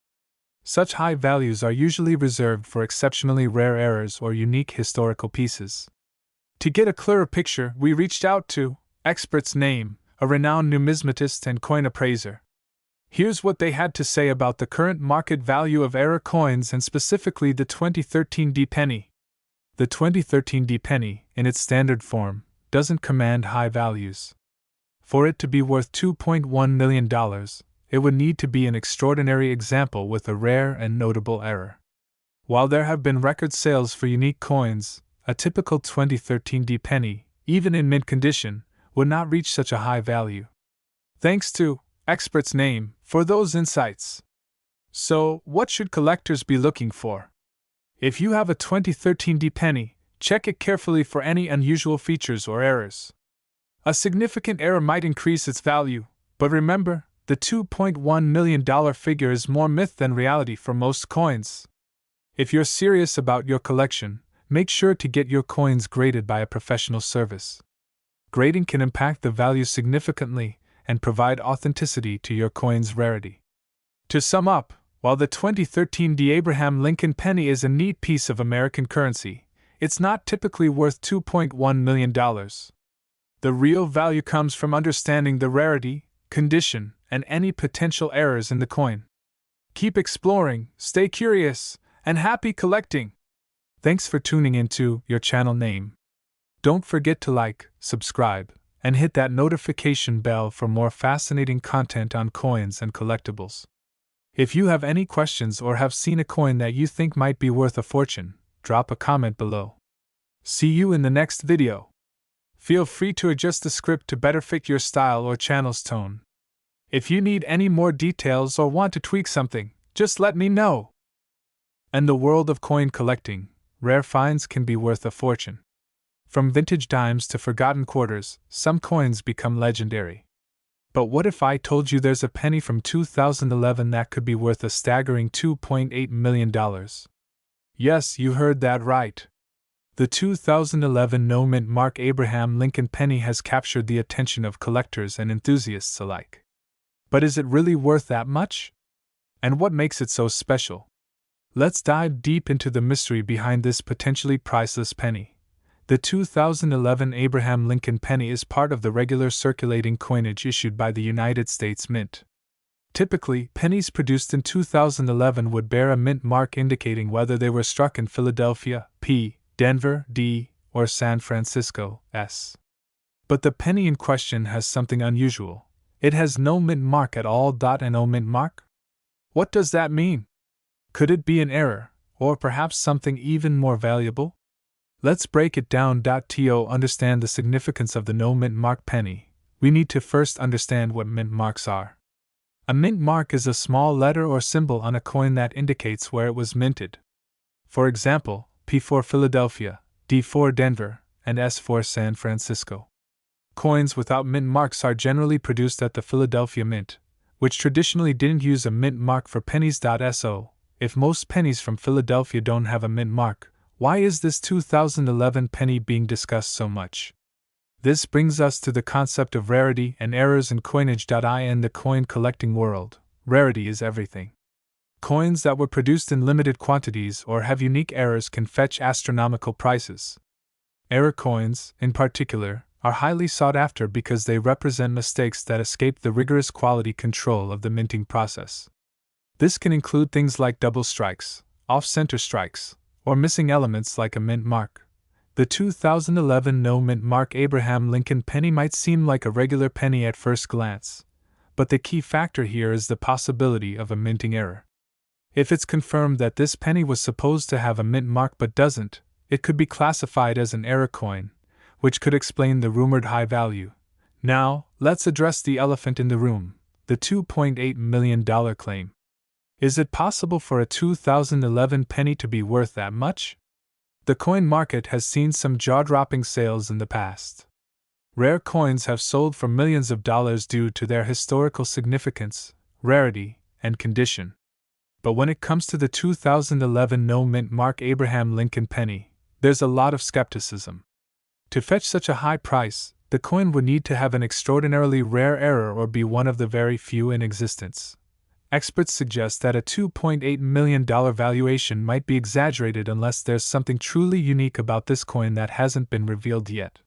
Such high values are usually reserved for exceptionally rare errors or unique historical pieces. To get a clearer picture, we reached out to Experts Name, a renowned numismatist and coin appraiser. Here's what they had to say about the current market value of error coins and specifically the 2013 D penny. The 2013 D penny, in its standard form, doesn't command high values. For it to be worth $2.1 million, it would need to be an extraordinary example with a rare and notable error. While there have been record sales for unique coins, a typical 2013 D penny, even in mint condition, would not reach such a high value. Thanks to Experts Name for those insights. So, what should collectors be looking for? If you have a 2013 D penny, check it carefully for any unusual features or errors. A significant error might increase its value, but remember, the $2.1 million figure is more myth than reality for most coins. If you're serious about your collection, make sure to get your coins graded by a professional service. Grading can impact the value significantly and provide authenticity to your coin's rarity. To sum up, while the 2013 D Abraham Lincoln penny is a neat piece of American currency, it's not typically worth $2.1 million. The real value comes from understanding the rarity, condition, and any potential errors in the coin. Keep exploring, stay curious, and happy collecting! Thanks for tuning into your channel name. Don't forget to like, subscribe, and hit that notification bell for more fascinating content on coins and collectibles. If you have any questions or have seen a coin that you think might be worth a fortune, drop a comment below. See you in the next video. Feel free to adjust the script to better fit your style or channel's tone. If you need any more details or want to tweak something, just let me know. In the world of coin collecting, rare finds can be worth a fortune. From vintage dimes to forgotten quarters, some coins become legendary. But what if I told you there's a penny from 2011 that could be worth a staggering $2.8 million? Yes, you heard that right. The 2011 no-mint Mark Abraham Lincoln penny has captured the attention of collectors and enthusiasts alike. But is it really worth that much? And what makes it so special? Let's dive deep into the mystery behind this potentially priceless penny. The 2011 Abraham Lincoln penny is part of the regular circulating coinage issued by the United States Mint. Typically, pennies produced in 2011 would bear a mint mark indicating whether they were struck in Philadelphia, P, Denver, D, or San Francisco, S. But the penny in question has something unusual. It has no mint mark at all. No mint mark? What does that mean? Could it be an error, or perhaps something even more valuable? Let's break it down. To understand the significance of the no mint mark penny, we need to first understand what mint marks are. A mint mark is a small letter or symbol on a coin that indicates where it was minted. For example, P for Philadelphia, D for Denver, and S for San Francisco. Coins without mint marks are generally produced at the Philadelphia Mint, which traditionally didn't use a mint mark for pennies. So, if most pennies from Philadelphia don't have a mint mark, why is this 2011 penny being discussed so much? This brings us to the concept of rarity and errors in coinage. In the coin collecting world, rarity is everything. Coins that were produced in limited quantities or have unique errors can fetch astronomical prices. Error coins, in particular, are highly sought after because they represent mistakes that escape the rigorous quality control of the minting process. This can include things like double strikes, off-center strikes, or missing elements like a mint mark. The 2011 no mint mark Abraham Lincoln penny might seem like a regular penny at first glance, but the key factor here is the possibility of a minting error. If it's confirmed that this penny was supposed to have a mint mark but doesn't, it could be classified as an error coin, which could explain the rumored high value. Now, let's address the elephant in the room, the $2.8 million claim. Is it possible for a 2011 penny to be worth that much? The coin market has seen some jaw-dropping sales in the past. Rare coins have sold for millions of dollars due to their historical significance, rarity, and condition. But when it comes to the 2011 no mint mark Abraham Lincoln penny, there's a lot of skepticism. To fetch such a high price, the coin would need to have an extraordinarily rare error or be one of the very few in existence. Experts suggest that a $2.8 million valuation might be exaggerated unless there's something truly unique about this coin that hasn't been revealed yet.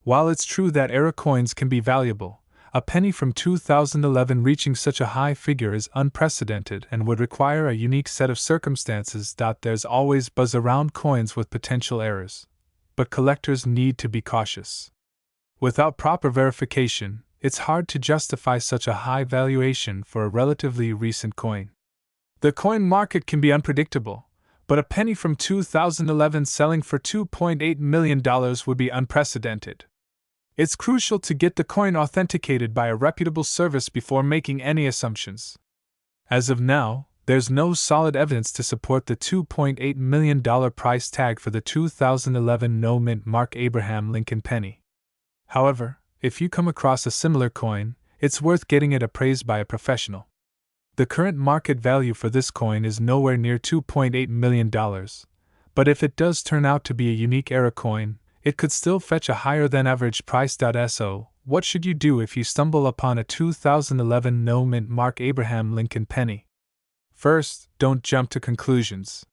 While it's true that error coins can be valuable, a penny from 2011 reaching such a high figure is unprecedented and would require a unique set of circumstances. There's always buzz around coins with potential errors, but collectors need to be cautious. Without proper verification, it's hard to justify such a high valuation for a relatively recent coin. The coin market can be unpredictable, but a penny from 2011 selling for $2.8 million would be unprecedented. It's crucial to get the coin authenticated by a reputable service before making any assumptions. As of now, there's no solid evidence to support the $2.8 million price tag for the 2011 no mint mark Abraham Lincoln penny. However, if you come across a similar coin, it's worth getting it appraised by a professional. The current market value for this coin is nowhere near $2.8 million, but if it does turn out to be a unique error coin, it could still fetch a higher than average price. So, what should you do if you stumble upon a 2011 no mint mark Abraham Lincoln penny? First, don't jump to conclusions.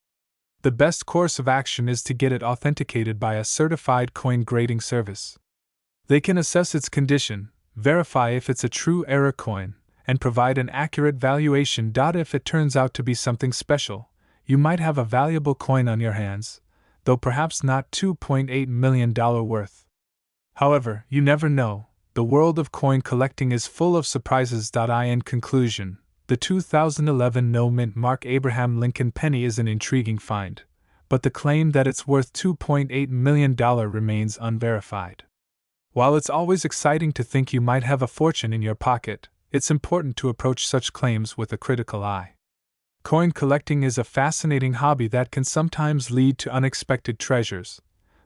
The best course of action is to get it authenticated by a certified coin grading service. They can assess its condition, verify if it's a true error coin, and provide an accurate valuation. If it turns out to be something special, you might have a valuable coin on your hands, though perhaps not $2.8 million worth. However, you never know, the world of coin collecting is full of surprises. In conclusion, the 2011 no mint mark Abraham Lincoln penny is an intriguing find, but the claim that it's worth $2.8 million remains unverified. While it's always exciting to think you might have a fortune in your pocket, it's important to approach such claims with a critical eye. Coin collecting is a fascinating hobby that can sometimes lead to unexpected treasures,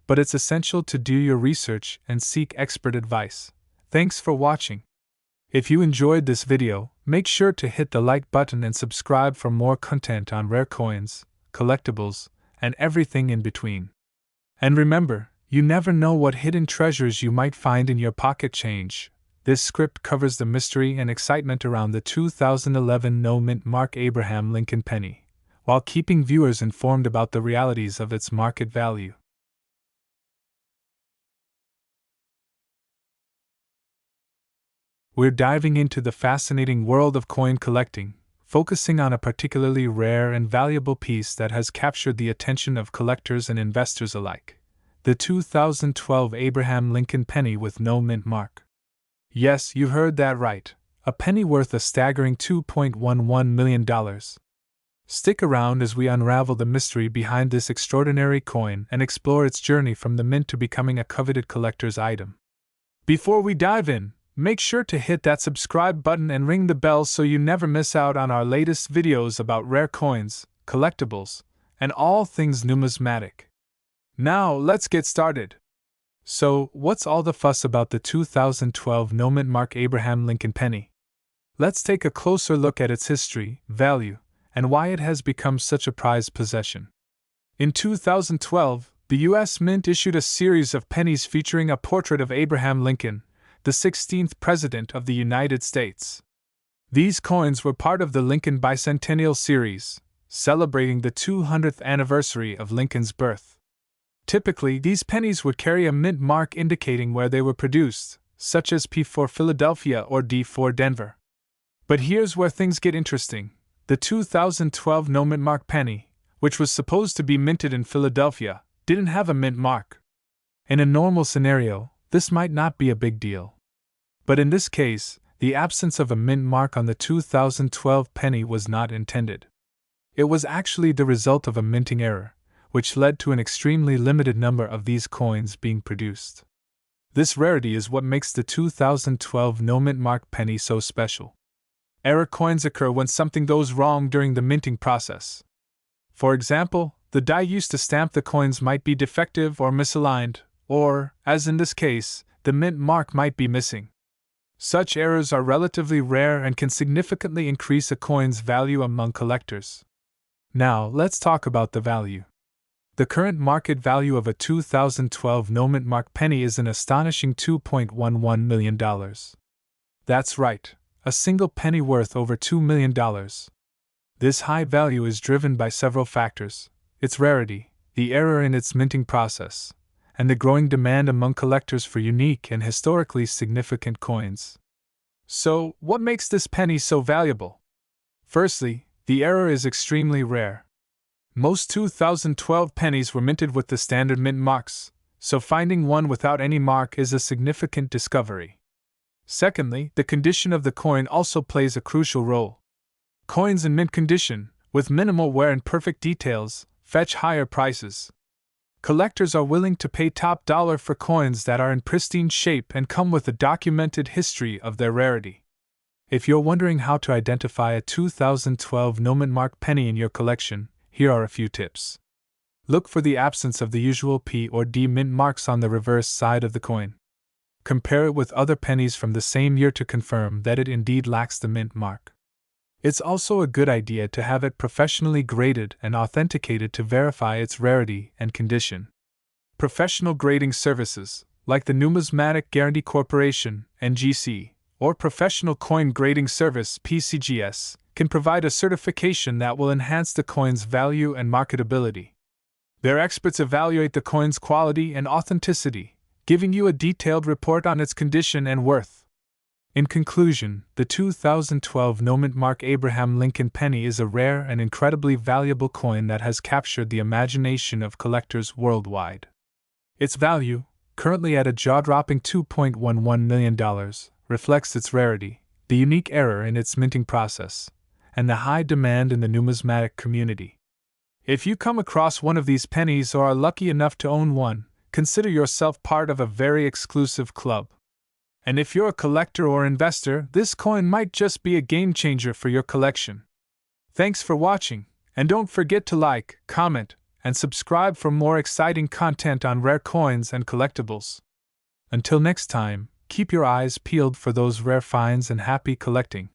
but it's essential to do your research and seek expert advice. Thanks for watching. If you enjoyed this video, make sure to hit the like button and subscribe for more content on rare coins, collectibles, and everything in between. And remember, you never know what hidden treasures you might find in your pocket change. This script covers the mystery and excitement around the 2011 no mint mark Abraham Lincoln penny, while keeping viewers informed about the realities of its market value. We're diving into the fascinating world of coin collecting, focusing on a particularly rare and valuable piece that has captured the attention of collectors and investors alike: the 2012 Abraham Lincoln penny with no mint mark. Yes, you heard that right, a penny worth a staggering $2.11 million. Stick around as we unravel the mystery behind this extraordinary coin and explore its journey from the mint to becoming a coveted collector's item. Before we dive in, make sure to hit that subscribe button and ring the bell so you never miss out on our latest videos about rare coins, collectibles, and all things numismatic. Now, let's get started. So, what's all the fuss about the 2012 Noment Mark Abraham Lincoln penny? Let's take a closer look at its history, value, and why it has become such a prized possession. In 2012, the U.S. Mint issued a series of pennies featuring a portrait of Abraham Lincoln, the 16th President of the United States. These coins were part of the Lincoln Bicentennial Series, celebrating the 200th anniversary of Lincoln's birth. Typically, these pennies would carry a mint mark indicating where they were produced, such as P for Philadelphia or D for Denver. But here's where things get interesting. The 2012 Noment Mark penny, which was supposed to be minted in Philadelphia, didn't have a mint mark. In a normal scenario, this might not be a big deal. But in this case, the absence of a mint mark on the 2012 penny was not intended. It was actually the result of a minting error, which led to an extremely limited number of these coins being produced. This rarity is what makes the 2012 Noment Mark penny so special. Error coins occur when something goes wrong during the minting process. For example, the die used to stamp the coins might be defective or misaligned, or, as in this case, the mint mark might be missing. Such errors are relatively rare and can significantly increase a coin's value among collectors. Now, let's talk about the value. The current market value of a 2012 Noment Mark penny is an astonishing $2.11 million. That's right, a single penny worth over $2 million. This high value is driven by several factors: its rarity, the error in its minting process, and the growing demand among collectors for unique and historically significant coins. So, what makes this penny so valuable? Firstly, the error is extremely rare. Most 2012 pennies were minted with the standard mint marks, so finding one without any mark is a significant discovery. Secondly, the condition of the coin also plays a crucial role. Coins in mint condition, with minimal wear and perfect details, fetch higher prices. Collectors are willing to pay top dollar for coins that are in pristine shape and come with a documented history of their rarity. If you're wondering how to identify a 2012 Noment Mark penny in your collection, here are a few tips. Look for the absence of the usual P or D mint marks on the reverse side of the coin. Compare it with other pennies from the same year to confirm that it indeed lacks the mint mark. It's also a good idea to have it professionally graded and authenticated to verify its rarity and condition. Professional grading services, like the Numismatic Guarantee Corporation, NGC, or Professional Coin Grading Service, PCGS, can provide a certification that will enhance the coin's value and marketability. Their experts evaluate the coin's quality and authenticity, giving you a detailed report on its condition and worth. In conclusion, the 2012 Noment Mark Abraham Lincoln penny is a rare and incredibly valuable coin that has captured the imagination of collectors worldwide. Its value, currently at a jaw-dropping $2.11 million, reflects its rarity, the unique error in its minting process, and the high demand in the numismatic community. If you come across one of these pennies or are lucky enough to own one, consider yourself part of a very exclusive club. And if you're a collector or investor, this coin might just be a game changer for your collection. Thanks for watching, and don't forget to like, comment, and subscribe for more exciting content on rare coins and collectibles. Until next time, keep your eyes peeled for those rare finds and happy collecting.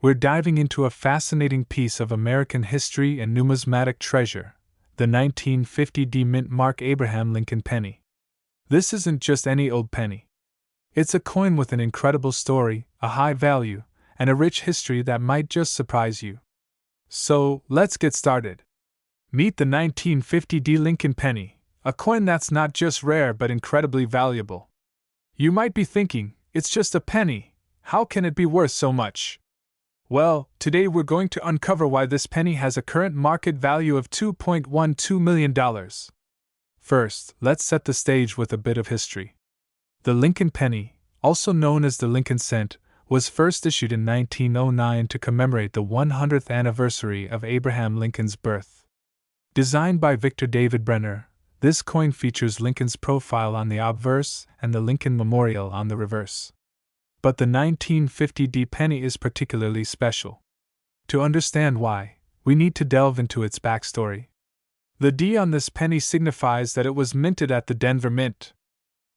We're diving into a fascinating piece of American history and numismatic treasure, the 1950 D Mint Mark Abraham Lincoln penny. This isn't just any old penny. It's a coin with an incredible story, a high value, and a rich history that might just surprise you. So, let's get started. Meet the 1950 D Lincoln penny, a coin that's not just rare but incredibly valuable. You might be thinking, it's just a penny, how can it be worth so much? Well, today we're going to uncover why this penny has a current market value of $2.12 million. First, let's set the stage with a bit of history. The Lincoln penny, also known as the Lincoln cent, was first issued in 1909 to commemorate the 100th anniversary of Abraham Lincoln's birth. Designed by Victor David Brenner, this coin features Lincoln's profile on the obverse and the Lincoln Memorial on the reverse. But the 1950 D penny is particularly special. To understand why, we need to delve into its backstory. The D on this penny signifies that it was minted at the Denver Mint.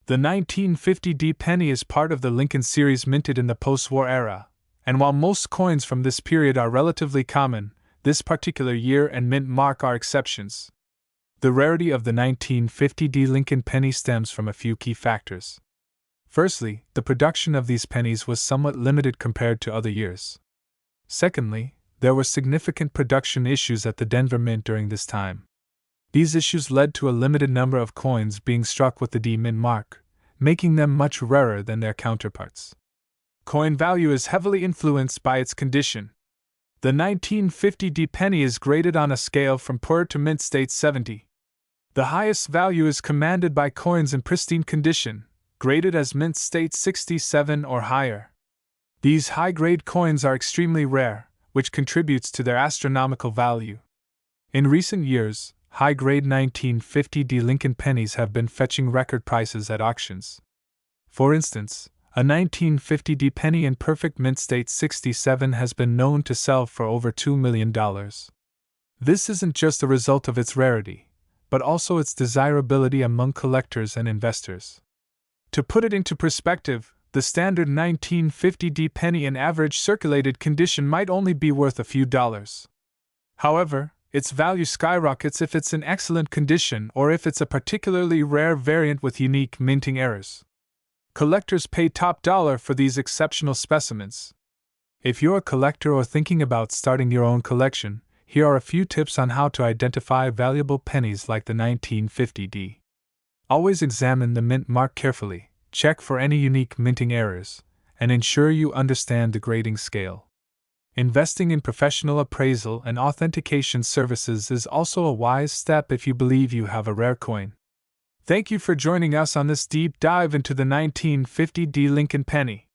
The 1950 D penny is part of the Lincoln series minted in the post-war era, and while most coins from this period are relatively common, this particular year and mint mark are exceptions. The rarity of the 1950 D Lincoln penny stems from a few key factors. Firstly, the production of these pennies was somewhat limited compared to other years. Secondly, there were significant production issues at the Denver Mint during this time. These issues led to a limited number of coins being struck with the D mint mark, making them much rarer than their counterparts. Coin value is heavily influenced by its condition. The 1950 D penny is graded on a scale from poor to mint state 70. The highest value is commanded by coins in pristine condition, graded as mint state 67 or higher. These high-grade coins are extremely rare, which contributes to their astronomical value. In recent years, high-grade 1950 D Lincoln pennies have been fetching record prices at auctions. For instance, a 1950 D penny in perfect mint state 67 has been known to sell for over $2 million. This isn't just a result of its rarity, but also its desirability among collectors and investors. To put it into perspective, the standard 1950 D penny in average circulated condition might only be worth a few dollars. However, its value skyrockets if it's in excellent condition or if it's a particularly rare variant with unique minting errors. Collectors pay top dollar for these exceptional specimens. If you're a collector or thinking about starting your own collection, here are a few tips on how to identify valuable pennies like the 1950 D. Always examine the mint mark carefully, check for any unique minting errors, and ensure you understand the grading scale. Investing in professional appraisal and authentication services is also a wise step if you believe you have a rare coin. Thank you for joining us on this deep dive into the 1950 D Lincoln penny.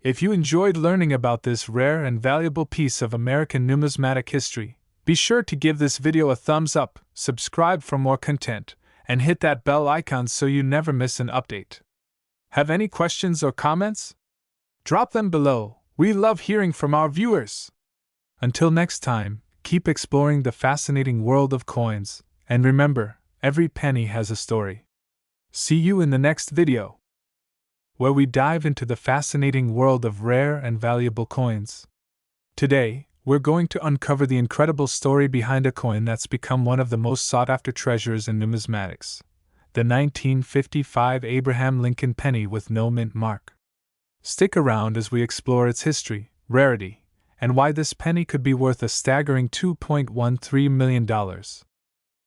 If you enjoyed learning about this rare and valuable piece of American numismatic history, be sure to give this video a thumbs up, subscribe for more content, and hit that bell icon so you never miss an update. Have any questions or comments? Drop them below. We love hearing from our viewers. Until next time, keep exploring the fascinating world of coins, and remember, every penny has a story. See you in the next video, where we dive into the fascinating world of rare and valuable coins. Today, we're going to uncover the incredible story behind a coin that's become one of the most sought-after treasures in numismatics, the 1955 Abraham Lincoln penny with no mint mark. Stick around as we explore its history, rarity, and why this penny could be worth a staggering $2.13 million.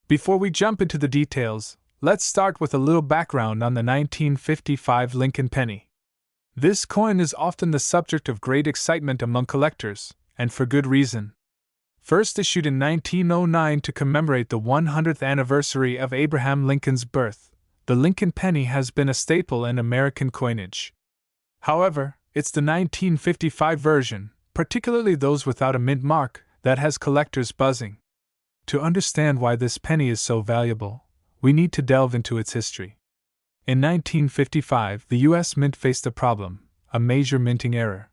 Before we jump into the details, let's start with a little background on the 1955 Lincoln penny. This coin is often the subject of great excitement among collectors, and for good reason. First issued in 1909 to commemorate the 100th anniversary of Abraham Lincoln's birth, the Lincoln penny has been a staple in American coinage. However, it's the 1955 version, particularly those without a mint mark, that has collectors buzzing. To understand why this penny is so valuable, we need to delve into its history. In 1955, the U.S. Mint faced a problem, a major minting error.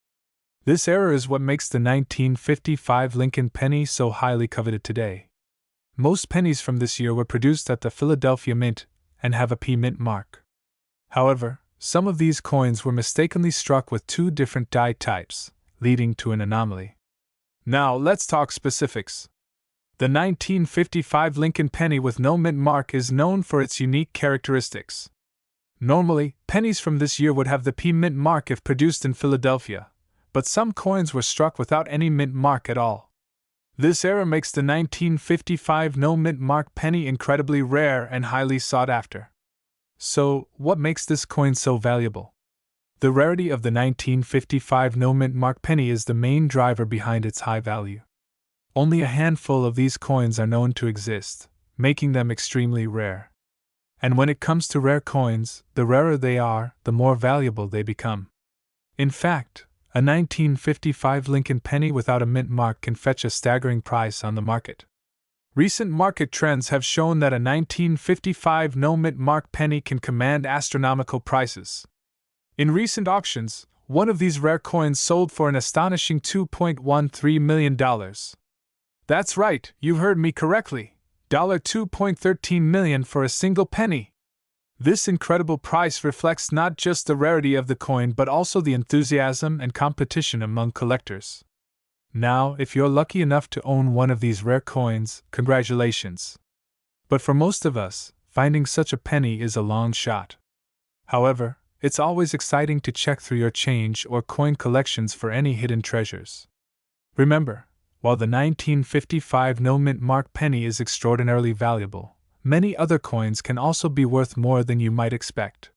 This error is what makes the 1955 Lincoln penny so highly coveted today. Most pennies from this year were produced at the Philadelphia Mint and have a P mint mark. However, some of these coins were mistakenly struck with two different die types, leading to an anomaly. Now, let's talk specifics. The 1955 Lincoln penny with no mint mark is known for its unique characteristics. Normally, pennies from this year would have the P mint mark if produced in Philadelphia, but some coins were struck without any mint mark at all. This error makes the 1955 no mint mark penny incredibly rare and highly sought after. So, what makes this coin so valuable? The rarity of the 1955 no mint mark penny is the main driver behind its high value. Only a handful of these coins are known to exist, making them extremely rare. And when it comes to rare coins, the rarer they are, the more valuable they become. In fact, a 1955 Lincoln penny without a mint mark can fetch a staggering price on the market. Recent market trends have shown that a 1955 no mint mark penny can command astronomical prices. In recent auctions, one of these rare coins sold for an astonishing $2.13 million. That's right, you heard me correctly. $2.13 million for a single penny. This incredible price reflects not just the rarity of the coin but also the enthusiasm and competition among collectors. Now, if you're lucky enough to own one of these rare coins, congratulations. But for most of us, finding such a penny is a long shot. However, it's always exciting to check through your change or coin collections for any hidden treasures. Remember, while the 1955 no-mint mark penny is extraordinarily valuable, many other coins can also be worth more than you might expect.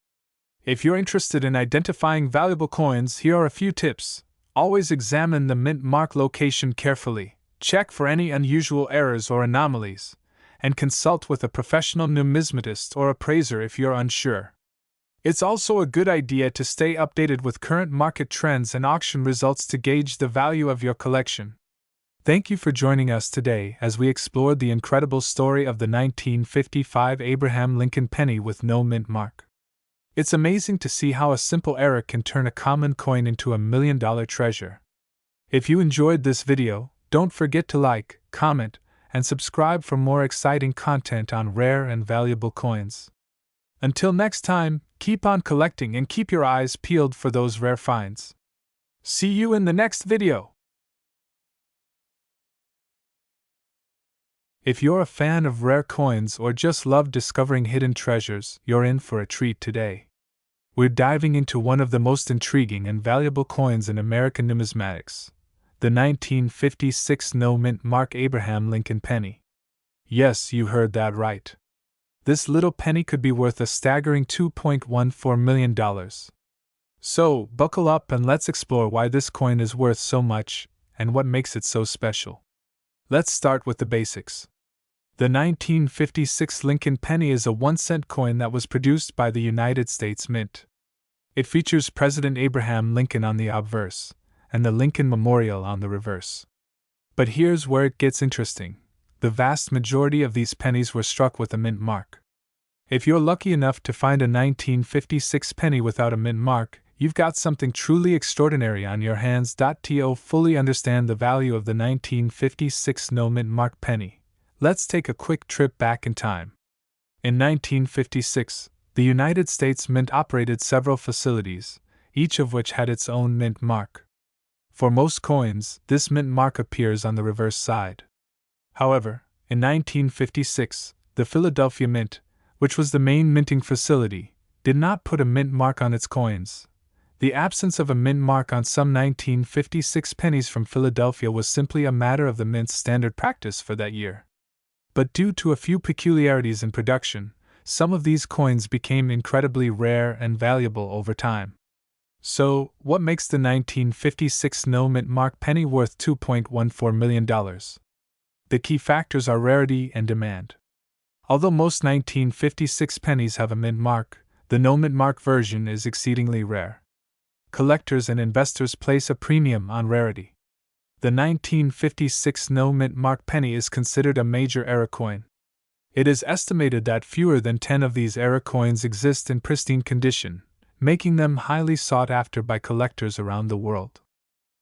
If you're interested in identifying valuable coins, here are a few tips. Always examine the mint mark location carefully, check for any unusual errors or anomalies, and consult with a professional numismatist or appraiser if you're unsure. It's also a good idea to stay updated with current market trends and auction results to gauge the value of your collection. Thank you for joining us today as we explored the incredible story of the 1955 Abraham Lincoln penny with no mint mark. It's amazing to see how a simple error can turn a common coin into $1 million treasure. If you enjoyed this video, don't forget to like, comment, and subscribe for more exciting content on rare and valuable coins. Until next time, keep on collecting and keep your eyes peeled for those rare finds. See you in the next video! If you're a fan of rare coins or just love discovering hidden treasures, you're in for a treat today. We're diving into one of the most intriguing and valuable coins in American numismatics, the 1956 no-mint mark Abraham Lincoln penny. Yes, you heard that right. This little penny could be worth a staggering $2.14 million. So, buckle up and let's explore why this coin is worth so much and what makes it so special. Let's start with the basics. The 1956 Lincoln penny is a 1-cent coin that was produced by the United States Mint. It features President Abraham Lincoln on the obverse, and the Lincoln Memorial on the reverse. But here's where it gets interesting. The vast majority of these pennies were struck with a mint mark. If you're lucky enough to find a 1956 penny without a mint mark, you've got something truly extraordinary on your hands. To fully understand the value of the 1956 no mint mark penny, let's take a quick trip back in time. In 1956, the United States Mint operated several facilities, each of which had its own mint mark. For most coins, this mint mark appears on the reverse side. However, in 1956, the Philadelphia Mint, which was the main minting facility, did not put a mint mark on its coins. The absence of a mint mark on some 1956 pennies from Philadelphia was simply a matter of the mint's standard practice for that year. But due to a few peculiarities in production, some of these coins became incredibly rare and valuable over time. So, what makes the 1956 no mint mark penny worth $2.14 million? The key factors are rarity and demand. Although most 1956 pennies have a mint mark, the no mint mark version is exceedingly rare. Collectors and investors place a premium on rarity. The 1956 no mint mark penny is considered a major era coin. It is estimated that fewer than 10 of these era coins exist in pristine condition, making them highly sought after by collectors around the world.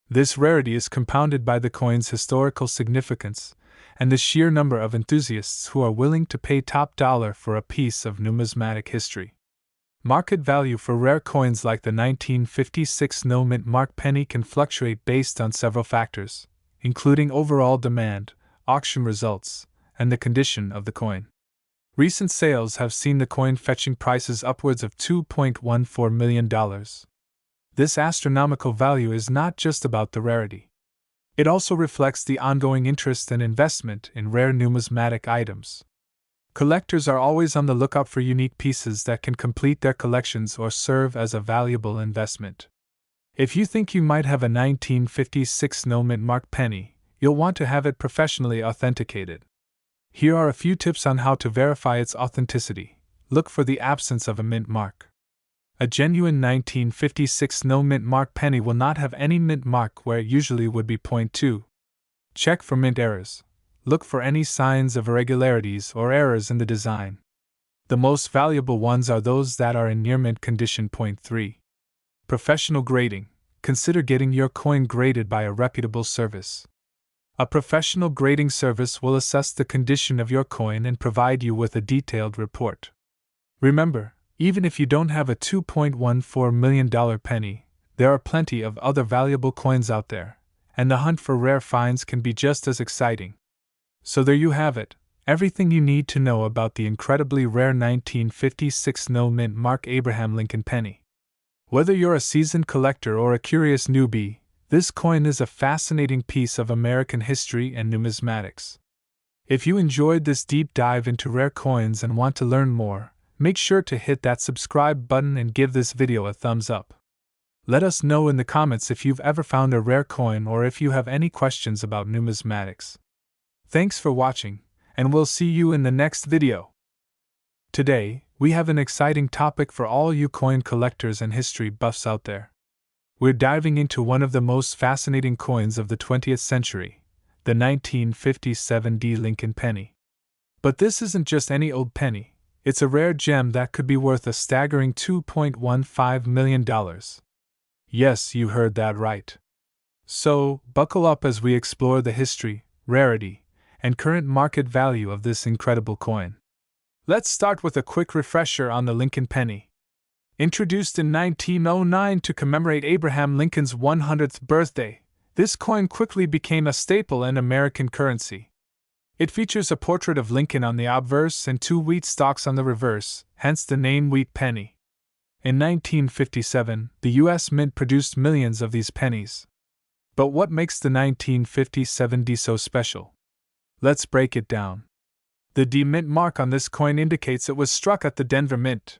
This rarity is compounded by the coin's historical significance and the sheer number of enthusiasts who are willing to pay top dollar for a piece of numismatic history. Market value for rare coins like the 1956 no mint mark penny can fluctuate based on several factors, including overall demand, auction results, and the condition of the coin. Recent sales have seen the coin fetching prices upwards of $2.14 million. This astronomical value is not just about the rarity. It also reflects the ongoing interest and investment in rare numismatic items. Collectors are always on the lookout for unique pieces that can complete their collections or serve as a valuable investment. If you think you might have a 1956 no mint mark penny, you'll want to have it professionally authenticated. Here are a few tips on how to verify its authenticity. Look for the absence of a mint mark. A genuine 1956 no mint mark penny will not have any mint mark where it usually would be .2. Check for mint errors. Look for any signs of irregularities or errors in the design. The most valuable ones are those that are in near mint condition. .3. Professional grading. consider getting your coin graded by a reputable service. A professional grading service will assess the condition of your coin and provide you with a detailed report. Remember, even if you don't have a $2.14 million penny, there are plenty of other valuable coins out there, and the hunt for rare finds can be just as exciting. So there you have it, everything you need to know about the incredibly rare 1956 no-mint Mark Abraham Lincoln penny. Whether you're a seasoned collector or a curious newbie, this coin is a fascinating piece of American history and numismatics. If you enjoyed this deep dive into rare coins and want to learn more, make sure to hit that subscribe button and give this video a thumbs up. Let us know in the comments if you've ever found a rare coin or if you have any questions about numismatics. Thanks for watching, and we'll see you in the next video. Today, we have an exciting topic for all you coin collectors and history buffs out there. We're diving into one of the most fascinating coins of the 20th century, the 1957 Lincoln penny. But this isn't just any old penny, it's a rare gem that could be worth a staggering $2.15 million. Yes, you heard that right. So, buckle up as we explore the history, rarity, and current market value of this incredible coin. Let's start with a quick refresher on the Lincoln penny. Introduced in 1909 to commemorate Abraham Lincoln's 100th birthday, this coin quickly became a staple in American currency. It features a portrait of Lincoln on the obverse and 2 wheat stalks on the reverse, hence the name wheat penny. In 1957, the U.S. Mint produced millions of these pennies. But what makes the 1957 D so special? Let's break it down. The D Mint mark on this coin indicates it was struck at the Denver Mint.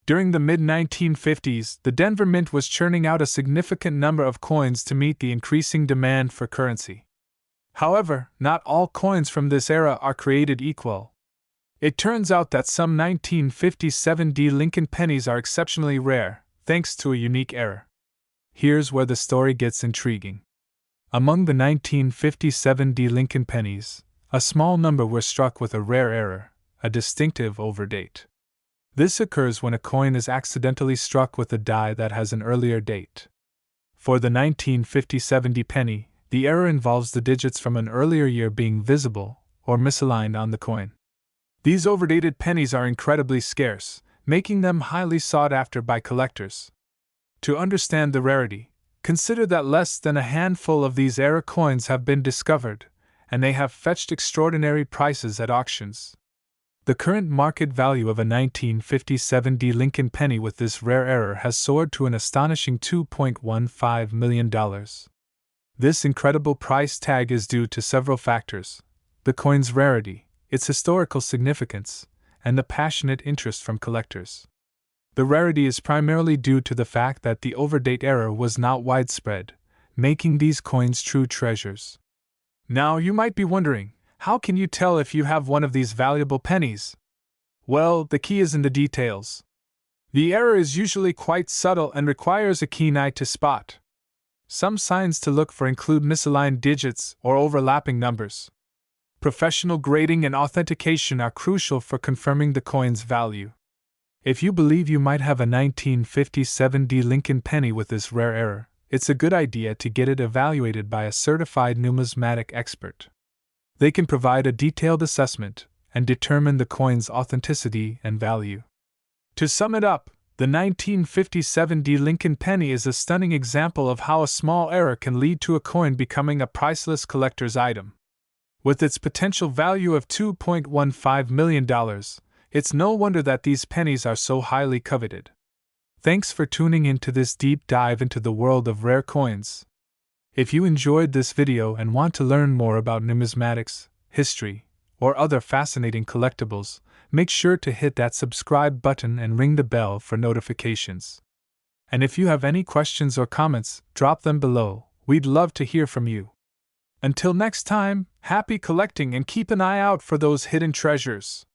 During the mid-1950s, the Denver Mint was churning out a significant number of coins to meet the increasing demand for currency. However, not all coins from this era are created equal. It turns out that some 1957 D Lincoln pennies are exceptionally rare, thanks to a unique error. Here's where the story gets intriguing. Among the 1957 D Lincoln pennies, a small number were struck with a rare error, a distinctive overdate. This occurs when a coin is accidentally struck with a die that has an earlier date. For the 1957 D penny, the error involves the digits from an earlier year being visible or misaligned on the coin. These overdated pennies are incredibly scarce, making them highly sought after by collectors. To understand the rarity, consider that less than a handful of these error coins have been discovered, and they have fetched extraordinary prices at auctions. The current market value of a 1957 D Lincoln penny with this rare error has soared to an astonishing $2.15 million. This incredible price tag is due to several factors: the coin's rarity, its historical significance, and the passionate interest from collectors. The rarity is primarily due to the fact that the overdate error was not widespread, making these coins true treasures. Now you might be wondering, how can you tell if you have one of these valuable pennies? Well, the key is in the details. The error is usually quite subtle and requires a keen eye to spot. Some signs to look for include misaligned digits or overlapping numbers. Professional grading and authentication are crucial for confirming the coin's value. If you believe you might have a 1957 D Lincoln penny with this rare error, it's a good idea to get it evaluated by a certified numismatic expert. They can provide a detailed assessment and determine the coin's authenticity and value. To sum it up, the 1957 D Lincoln penny is a stunning example of how a small error can lead to a coin becoming a priceless collector's item. With its potential value of $2.15 million, it's no wonder that these pennies are so highly coveted. Thanks for tuning in to this deep dive into the world of rare coins. If you enjoyed this video and want to learn more about numismatics, history, or other fascinating collectibles, make sure to hit that subscribe button and ring the bell for notifications. And if you have any questions or comments, drop them below. We'd love to hear from you. Until next time, happy collecting and keep an eye out for those hidden treasures.